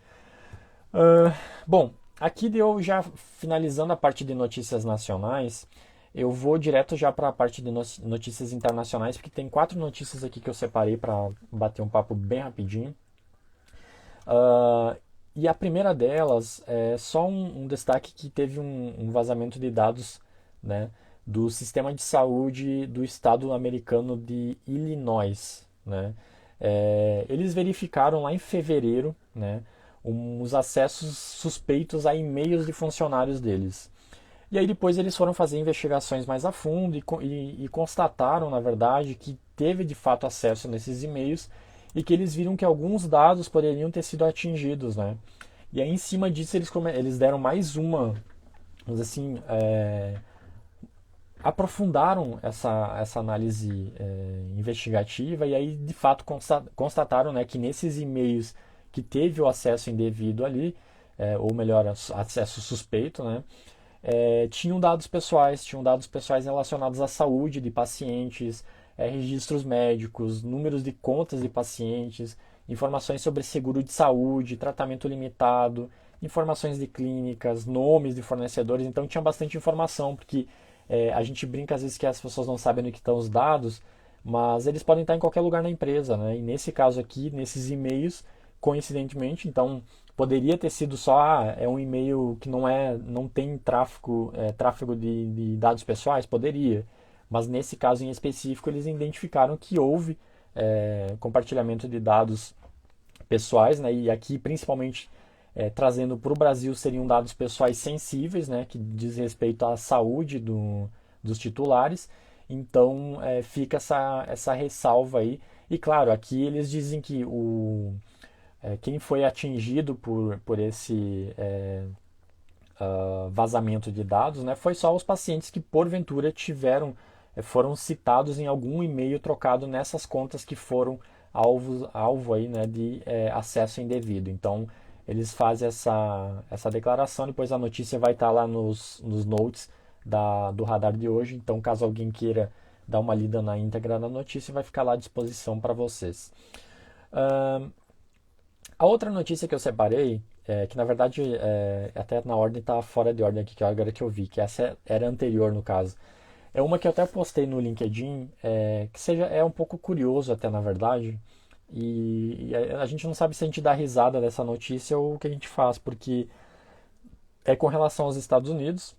Bom, aqui deu já finalizando a parte de notícias nacionais. Eu vou direto já para a parte de notícias internacionais, porque tem 4 notícias aqui que eu separei para bater um papo bem rapidinho. E a primeira delas é só um destaque que teve um vazamento de dados, né, do sistema de saúde do estado americano de Illinois, né? Eles verificaram lá em fevereiro, né, uns acessos suspeitos a e-mails de funcionários deles. E aí depois eles foram fazer investigações mais a fundo e constataram, na verdade, que teve de fato acesso nesses e-mails e que eles viram que alguns dados poderiam ter sido atingidos, né? E aí, em cima disso, eles deram mais uma, vamos dizer assim, aprofundaram essa análise investigativa e aí, de fato, constataram, né, que nesses e-mails que teve o acesso indevido ali, ou melhor, acesso suspeito, né, tinham dados pessoais relacionados à saúde de pacientes, registros médicos, números de contas de pacientes, informações sobre seguro de saúde, tratamento limitado, informações de clínicas, nomes de fornecedores. Então tinha bastante informação, porque a gente brinca às vezes que as pessoas não sabem onde que estão os dados, mas eles podem estar em qualquer lugar na empresa, né? E nesse caso aqui, nesses e-mails, coincidentemente, então poderia ter sido só um e-mail que não tem tráfego de dados pessoais, poderia, mas nesse caso em específico eles identificaram que houve compartilhamento de dados pessoais, né? E aqui principalmente trazendo para o Brasil seriam dados pessoais sensíveis, né? Que diz respeito à saúde dos titulares. Então fica essa ressalva aí. E claro, aqui eles dizem que quem foi atingido por esse vazamento de dados, né, foi só os pacientes que porventura foram citados em algum e-mail trocado nessas contas que foram alvo aí, né, de acesso indevido. Então eles fazem essa declaração, depois a notícia vai estar lá nos notes do radar de hoje. Então caso alguém queira dar uma lida na íntegra da notícia, vai ficar lá à disposição para vocês. A outra notícia que eu separei, que na verdade até na ordem está fora de ordem aqui, que é agora que eu vi, que essa era anterior no caso. É uma que eu até postei no LinkedIn, que é um pouco curioso até na verdade, e a gente não sabe se a gente dá risada dessa notícia ou o que a gente faz, porque é com relação aos Estados Unidos,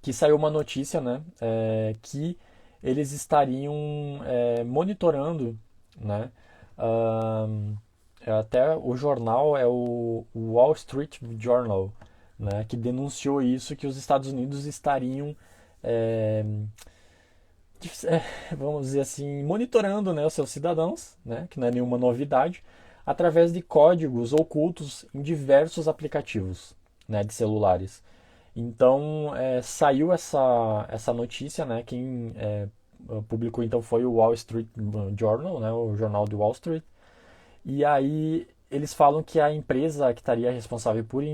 que saiu uma notícia, né, que eles estariam monitorando, né, até o jornal é o Wall Street Journal, né, que denunciou isso, que os Estados Unidos estariam, vamos dizer assim, monitorando, né, os seus cidadãos, né, que não é nenhuma novidade, através de códigos ocultos em diversos aplicativos, né, de celulares. Então saiu essa notícia, né, quem publicou então foi o Wall Street Journal, né, o jornal de Wall Street. E aí eles falam que a empresa que estaria responsável por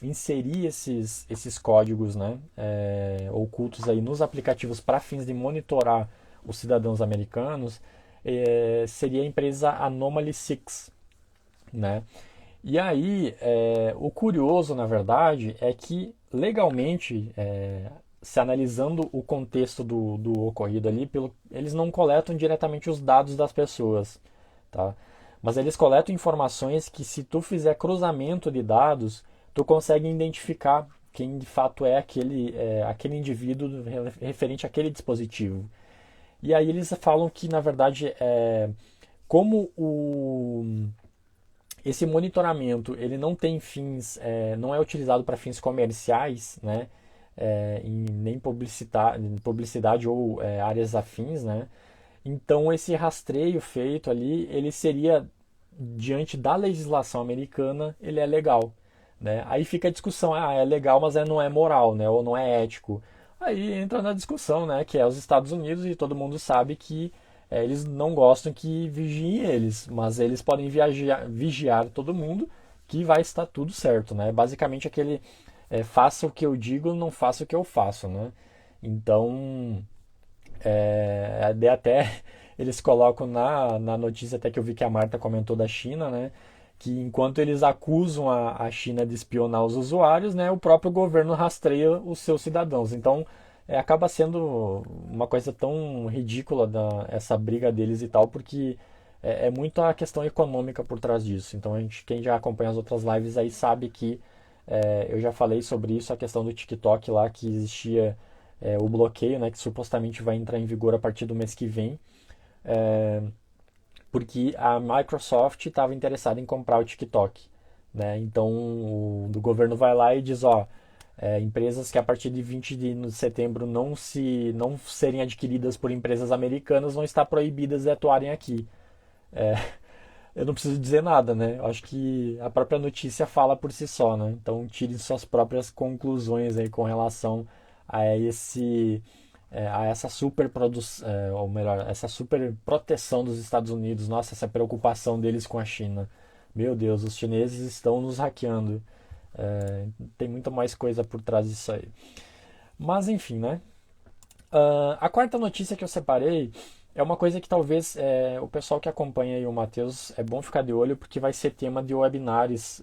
inserir esses códigos, né, ocultos aí nos aplicativos para fins de monitorar os cidadãos americanos seria a empresa Anomaly 6, né? E aí o curioso, na verdade, é que legalmente, se analisando o contexto do ocorrido ali, eles não coletam diretamente os dados das pessoas, tá? Mas eles coletam informações que, se tu fizer cruzamento de dados, tu consegue identificar quem de fato é aquele indivíduo referente àquele dispositivo. E aí eles falam que, na verdade, como esse monitoramento ele não tem fins, não é utilizado para fins comerciais, né, nem publicidade ou áreas afins, né? Então esse rastreio feito ali, ele seria, diante da legislação americana, ele é legal, né? Aí fica a discussão, é legal, mas não é moral, né? Ou não é ético. Aí entra na discussão, né? Que é os Estados Unidos e todo mundo sabe que eles não gostam que vigiem eles, mas eles podem vigiar todo mundo que vai estar tudo certo, né? Basicamente aquele faça o que eu digo, não faça o que eu faço, né? Então até eles colocam na notícia, até que eu vi que a Marta comentou da China, né? Que enquanto eles acusam a China de espionar os usuários, né? O próprio governo rastreia os seus cidadãos. Então acaba sendo uma coisa tão ridícula essa briga deles e tal, porque é muito a questão econômica por trás disso. Então quem já acompanha as outras lives aí sabe que eu já falei sobre isso, a questão do TikTok lá, que existia o bloqueio, né, que supostamente vai entrar em vigor a partir do mês que vem, porque a Microsoft estava interessada em comprar o TikTok, né? Então o governo vai lá e diz, empresas que a partir de 20 de setembro não serem adquiridas por empresas americanas vão estar proibidas de atuarem aqui. Eu não preciso dizer nada, né? Eu acho que a própria notícia fala por si só, né? Então tire suas próprias conclusões aí com relação a a essa super produção, ou melhor, essa super proteção dos Estados Unidos, nossa, essa preocupação deles com a China. Meu Deus, os chineses estão nos hackeando. Tem muito mais coisa por trás disso aí. Mas enfim, né? A quarta notícia que eu separei é uma coisa que talvez o pessoal que acompanha aí o Matheus é bom ficar de olho porque vai ser tema de webinars.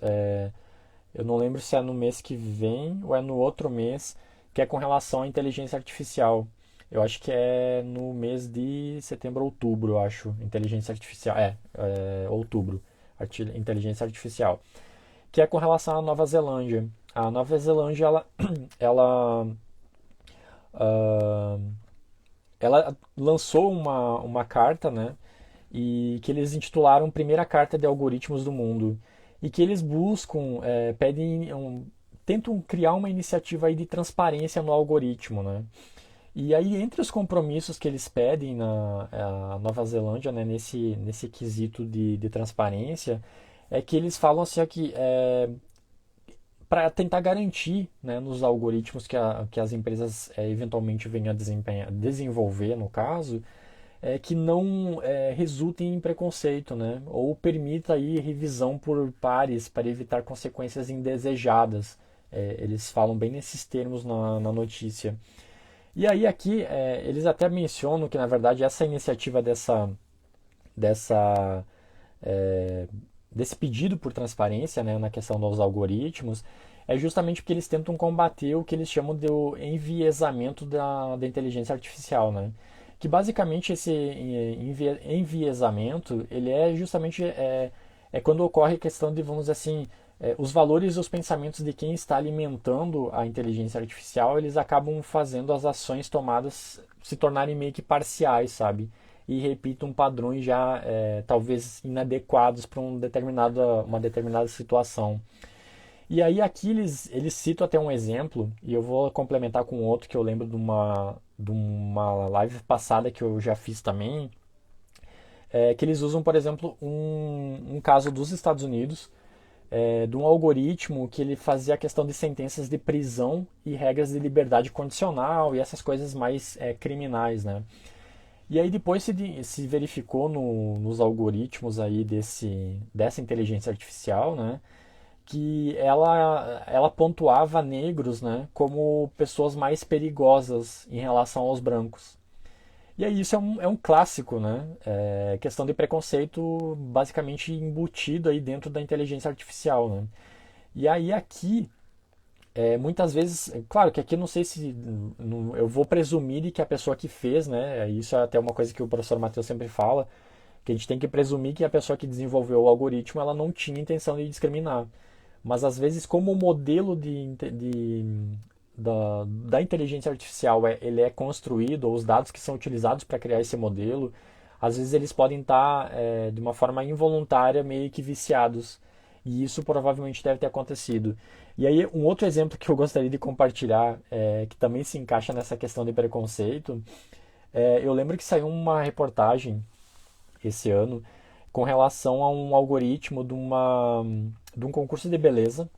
Eu não lembro se é no mês que vem ou é no outro mês, que é com relação à inteligência artificial. Eu acho que é no mês de setembro, outubro, eu acho. Inteligência artificial. Outubro. Inteligência artificial. Que é com relação à Nova Zelândia. A Nova Zelândia, ela ah, ela lançou uma carta, né? E que eles intitularam Primeira Carta de Algoritmos do Mundo. E que eles buscam, tentam criar uma iniciativa aí de transparência no algoritmo, né? E aí, entre os compromissos que eles pedem na Nova Zelândia, né, nesse quesito de transparência, é que eles falam assim que para tentar garantir, né, nos algoritmos que as empresas eventualmente venham a desenvolver, no caso, que não resultem em preconceito, né, ou permita aí revisão por pares para evitar consequências indesejadas. Eles falam bem nesses termos na notícia. E aí aqui eles até mencionam que na verdade essa iniciativa dessa é, desse pedido por transparência, né, na questão dos algoritmos é justamente porque eles tentam combater o que eles chamam de enviesamento da inteligência artificial, né? Que basicamente esse enviesamento ele é justamente quando ocorre a questão de, vamos dizer assim, os valores e os pensamentos de quem está alimentando a inteligência artificial, eles acabam fazendo as ações tomadas se tornarem meio que parciais, sabe? E repitam padrões já talvez inadequados para uma determinada situação. E aí aqui eles citam até um exemplo, e eu vou complementar com outro que eu lembro de uma live passada que eu já fiz também, que eles usam, por exemplo, um caso dos Estados Unidos, de um algoritmo que ele fazia a questão de sentenças de prisão e regras de liberdade condicional e essas coisas mais criminais, né? E aí depois se verificou nos algoritmos aí dessa inteligência artificial, né, que ela pontuava negros, né, como pessoas mais perigosas em relação aos brancos. E aí isso é um clássico, né? Questão de preconceito basicamente embutido aí dentro da inteligência artificial, né? E aí aqui, muitas vezes, claro que aqui não sei se eu vou presumir de que a pessoa que fez, né? Isso é até uma coisa que o professor Matheus sempre fala, que a gente tem que presumir que a pessoa que desenvolveu o algoritmo ela não tinha intenção de discriminar. Mas às vezes, como o modelo da inteligência artificial ele é construído, ou os dados que são utilizados para criar esse modelo, às vezes eles podem estar de uma forma involuntária meio que viciados. E isso provavelmente deve ter acontecido. E aí, um outro exemplo que eu gostaria de compartilhar, que também se encaixa nessa questão de preconceito, eu lembro que saiu uma reportagem esse ano com relação a um algoritmo de um concurso de beleza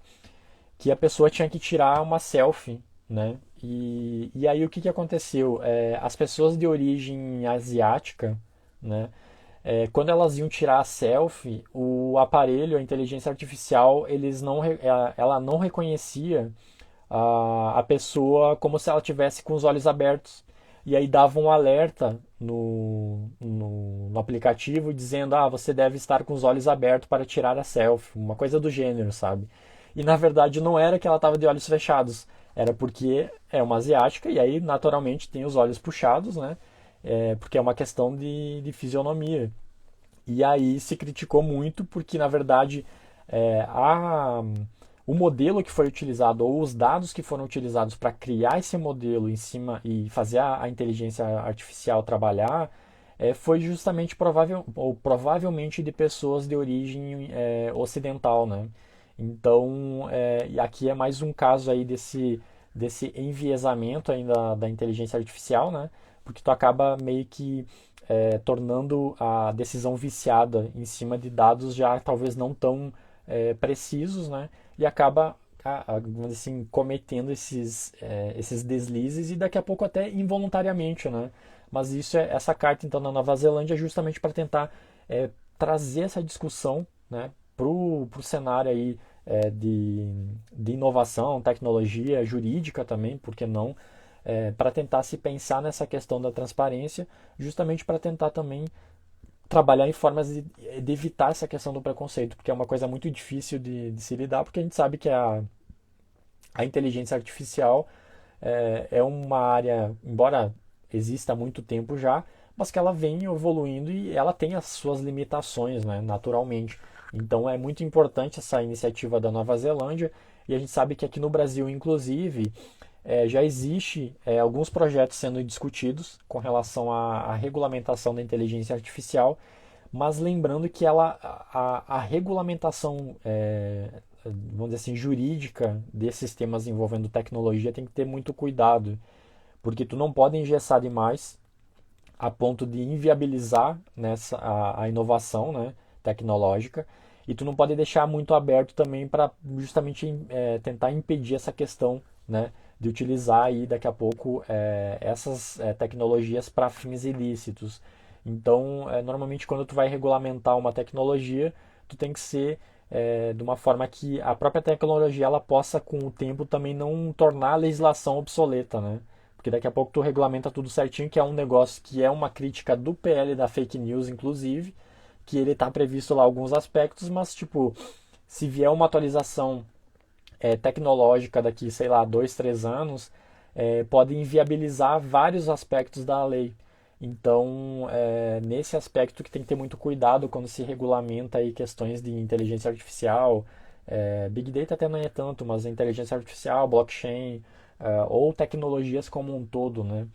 que a pessoa tinha que tirar uma selfie, né? E aí o que aconteceu? As pessoas de origem asiática, né? Quando elas iam tirar a selfie, o aparelho, a inteligência artificial, ela não reconhecia a pessoa como se ela tivesse com os olhos abertos. E aí dava um alerta no aplicativo dizendo: ah, você deve estar com os olhos abertos para tirar a selfie, uma coisa do gênero, sabe? E na verdade não era que ela estava de olhos fechados, era porque é uma asiática e aí naturalmente tem os olhos puxados, né? Porque é uma questão de fisionomia. E aí se criticou muito porque na verdade é, a, o modelo que foi utilizado ou os dados que foram utilizados para criar esse modelo em cima e fazer a inteligência artificial trabalhar foi justamente provavelmente de pessoas de origem ocidental, né? Então, e aqui é mais um caso aí desse enviesamento ainda da inteligência artificial, né? Porque tu acaba meio que tornando a decisão viciada em cima de dados já talvez não tão precisos, né? E acaba, vamos dizer assim, cometendo esses deslizes e daqui a pouco até involuntariamente, né? Mas essa carta então na Nova Zelândia é justamente para tentar trazer essa discussão, né, pro cenário aí de inovação, tecnologia, jurídica também, por que não? Para tentar se pensar nessa questão da transparência, justamente para tentar também trabalhar em formas de evitar essa questão do preconceito, porque é uma coisa muito difícil de se lidar, porque a gente sabe que a inteligência artificial é uma área, embora exista há muito tempo já, mas que ela vem evoluindo e ela tem as suas limitações, né, naturalmente. Então é muito importante essa iniciativa da Nova Zelândia e a gente sabe que aqui no Brasil, inclusive, já existe alguns projetos sendo discutidos com relação à regulamentação da inteligência artificial, mas lembrando que a regulamentação, vamos dizer assim, jurídica desses temas envolvendo tecnologia tem que ter muito cuidado, porque tu não pode engessar demais a ponto de inviabilizar a inovação, né, tecnológica, e tu não pode deixar muito aberto também para justamente tentar impedir essa questão, né, de utilizar aí daqui a pouco essas tecnologias para fins ilícitos. Então, normalmente quando tu vai regulamentar uma tecnologia, tu tem que ser de uma forma que a própria tecnologia ela possa com o tempo também não tornar a legislação obsoleta, né? Porque daqui a pouco tu regulamenta tudo certinho, que é um negócio que é uma crítica do PL da fake news, inclusive, que ele está previsto lá alguns aspectos, mas tipo, se vier uma atualização tecnológica daqui, sei lá, 2, 3 anos, pode inviabilizar vários aspectos da lei. Então, nesse aspecto que tem que ter muito cuidado quando se regulamenta aí questões de inteligência artificial, Big Data até não é tanto, mas a inteligência artificial, blockchain, ou tecnologias como um todo, né?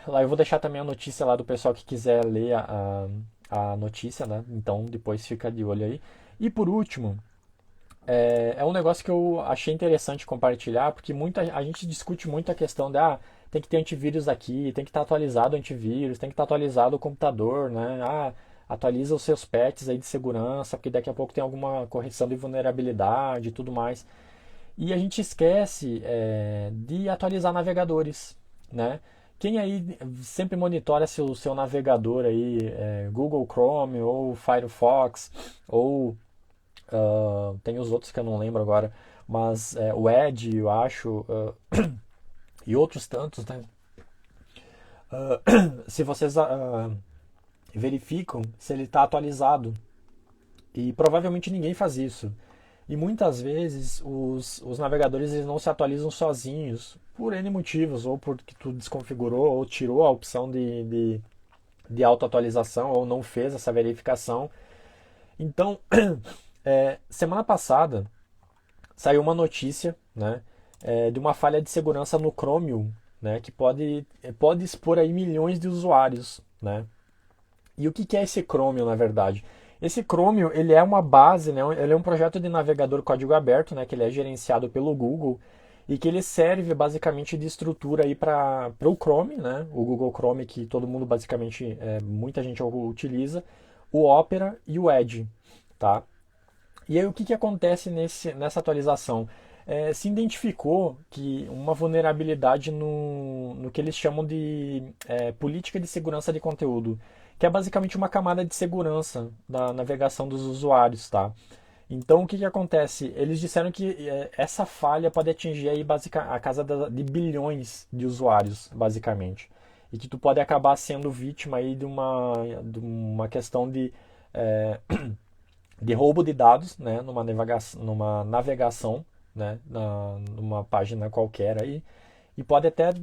Lá eu vou deixar também a notícia lá do pessoal que quiser ler a notícia, né? Então depois fica de olho aí. E por último, é um negócio que eu achei interessante compartilhar, porque a gente discute muito a questão de tem que ter antivírus aqui, tem que estar atualizado o antivírus, tem que estar atualizado o computador, né? Atualiza os seus patches aí de segurança, porque daqui a pouco tem alguma correção de vulnerabilidade e tudo mais. E a gente esquece de atualizar navegadores, né? Quem aí sempre monitora se o seu navegador aí, Google Chrome ou Firefox ou tem os outros que eu não lembro agora, mas o Edge, eu acho, e outros tantos, né? Se vocês verificam se ele está atualizado, e provavelmente ninguém faz isso. E muitas vezes os navegadores eles não se atualizam sozinhos, por N motivos, ou porque tu desconfigurou ou tirou a opção de autoatualização ou não fez essa verificação. Então, semana passada saiu uma notícia, né, de uma falha de segurança no Chromium, né, que pode expor aí milhões de usuários, né? E o que é esse Chromium, na verdade? Esse Chromium, ele é uma base, né? Ele é um projeto de navegador código aberto, né? Que ele é gerenciado pelo Google e que ele serve basicamente de estrutura aí para o Chrome, né? O Google Chrome que todo mundo basicamente, muita gente utiliza, o Opera e o Edge, tá? E aí o que acontece nessa atualização? Se identificou que uma vulnerabilidade no que eles chamam de política de segurança de conteúdo, que é basicamente uma camada de segurança da navegação dos usuários, tá? Então o que acontece? Eles disseram que essa falha pode atingir aí a casa de bilhões de usuários, basicamente. E que tu pode acabar sendo vítima aí de uma questão de roubo de dados, né, numa navegação, né, numa página qualquer aí, e pode até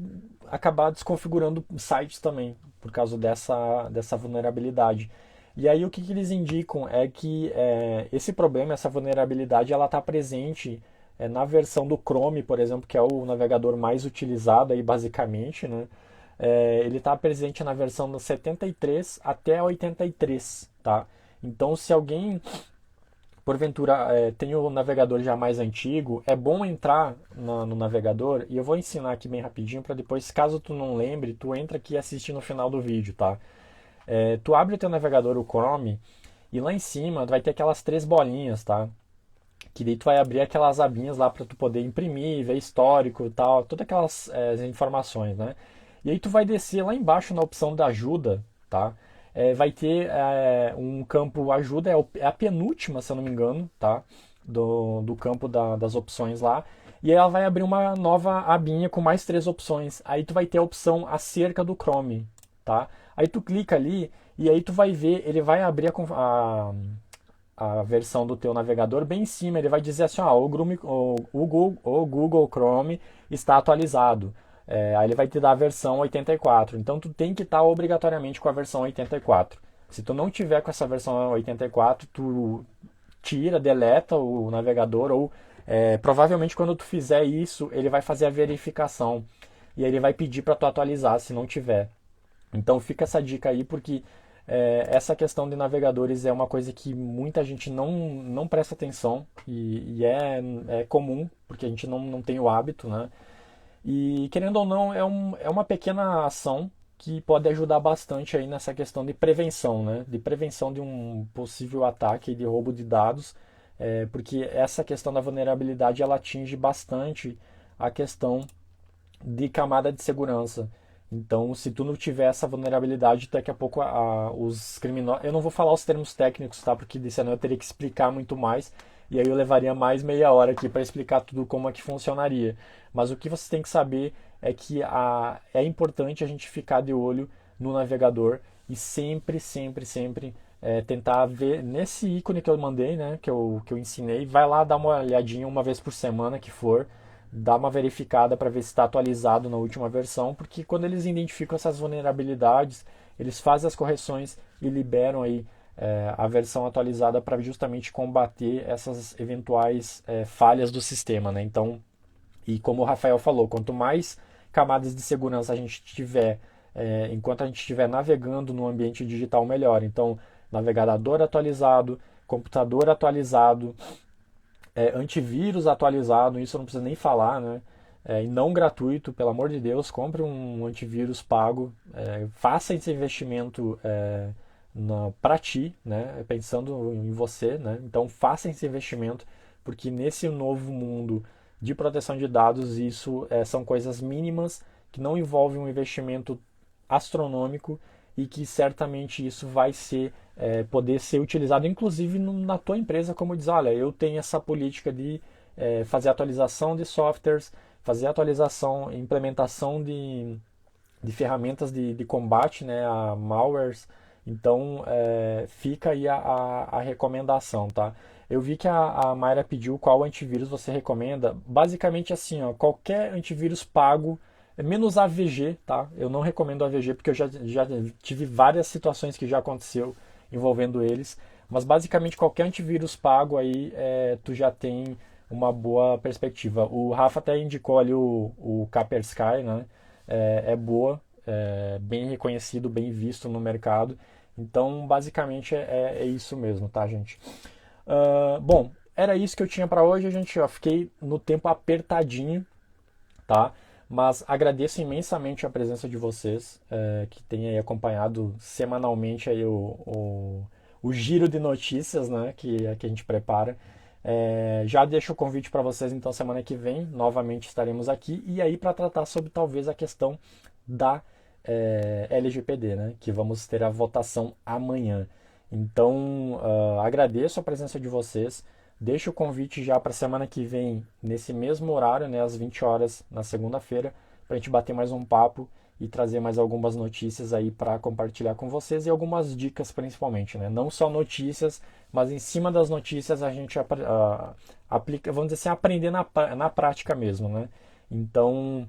acabar desconfigurando sites também por causa dessa vulnerabilidade. E aí o que eles indicam é que esse problema, essa vulnerabilidade, ela está presente na versão do Chrome, por exemplo, que é o navegador mais utilizado aí basicamente, né? Ele está presente na versão do 73 até 83, tá? Então, se alguém porventura tem o navegador já mais antigo, é bom entrar no navegador, e eu vou ensinar aqui bem rapidinho para depois, caso tu não lembre, tu entra aqui e assiste no final do vídeo, tá? Tu abre o teu navegador, o Chrome, e lá em cima vai ter aquelas três bolinhas, tá? Que daí tu vai abrir aquelas abinhas lá para tu poder imprimir, ver histórico e tal, todas aquelas informações, né? E aí tu vai descer lá embaixo na opção da ajuda, tá? Vai ter um campo ajuda, é a penúltima, se eu não me engano, tá? Do campo das opções lá. E aí ela vai abrir uma nova abinha com mais três opções. Aí tu vai ter a opção acerca do Chrome, tá? Aí tu clica ali e aí tu vai ver, ele vai abrir a versão do teu navegador bem em cima, ele vai dizer assim, o Google Chrome está atualizado. Aí ele vai te dar a versão 84. Então tu tem que estar obrigatoriamente com a versão 84. Se tu não tiver com essa versão 84, tu tira, deleta o navegador ou provavelmente quando tu fizer isso, ele vai fazer a verificação e aí ele vai pedir para tu atualizar se não tiver. Então fica essa dica aí porque essa questão de navegadores é uma coisa que muita gente não presta atenção e é comum, porque a gente não tem o hábito, né? E querendo ou não, é uma pequena ação que pode ajudar bastante aí nessa questão de prevenção, né? De prevenção de um possível ataque de roubo de dados, porque essa questão da vulnerabilidade ela atinge bastante a questão de camada de segurança. Então, se tu não tiver essa vulnerabilidade, daqui a pouco os criminosos. Eu não vou falar os termos técnicos, tá? Porque senão eu teria que explicar muito mais. E aí eu levaria mais meia hora aqui para explicar tudo como é que funcionaria. Mas o que você tem que saber é que é importante a gente ficar de olho no navegador e sempre, sempre, sempre tentar ver nesse ícone que eu mandei, né? Que eu ensinei. Vai lá dar uma olhadinha uma vez por semana que for, dá uma verificada para ver se está atualizado na última versão, porque quando eles identificam essas vulnerabilidades, eles fazem as correções e liberam aí a versão atualizada para justamente combater essas eventuais falhas do sistema, né? Então, e como o Rafael falou, quanto mais camadas de segurança a gente tiver enquanto a gente estiver navegando no ambiente digital, melhor. Então, navegador atualizado, computador atualizado, antivírus atualizado, isso não precisa nem falar, né? E não gratuito, pelo amor de Deus, compre um antivírus pago, faça esse investimento para ti, né? Pensando em você, né? Então faça esse investimento, porque nesse novo mundo de proteção de dados, isso são coisas mínimas que não envolvem um investimento astronômico e que certamente isso vai poder ser utilizado inclusive na tua empresa, como diz, olha, eu tenho essa política de fazer atualização de softwares, fazer atualização, implementação de ferramentas de combate, né, a malwares. Então fica aí a recomendação, tá? Eu vi que a Mayra pediu qual antivírus você recomenda. Basicamente assim, ó, qualquer antivírus pago, menos AVG, tá? Eu não recomendo AVG porque eu já tive várias situações que já aconteceu envolvendo eles. Mas basicamente qualquer antivírus pago aí tu já tem uma boa perspectiva. O Rafa até indicou ali o Kaspersky, né? É boa, bem reconhecido, bem visto no mercado. Então, basicamente é isso mesmo, tá, gente? Bom, era isso que eu tinha para hoje, gente. Eu fiquei no tempo apertadinho, tá? Mas agradeço imensamente a presença de vocês, que têm aí acompanhado semanalmente aí o giro de notícias, né, que a gente prepara. Já deixo o convite para vocês, então, semana que vem, novamente estaremos aqui, e aí para tratar sobre talvez a questão da LGPD, né, que vamos ter a votação amanhã. Então, agradeço a presença de vocês. Deixo o convite já para a semana que vem, nesse mesmo horário, né, às 20 horas, na segunda-feira, para a gente bater mais um papo e trazer mais algumas notícias aí para compartilhar com vocês e algumas dicas principalmente, né? Não só notícias, mas em cima das notícias a gente aplica, vamos dizer assim, aprender na prática mesmo, né? Então,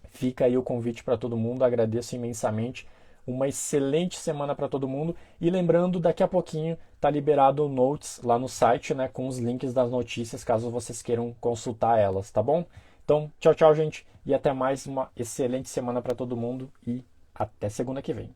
fica aí o convite para todo mundo, agradeço imensamente. Uma excelente semana para todo mundo. E lembrando, daqui a pouquinho tá liberado o Notes lá no site, né, com os links das notícias, caso vocês queiram consultar elas, tá bom? Então, tchau, tchau, gente, e até mais, uma excelente semana para todo mundo e até segunda que vem.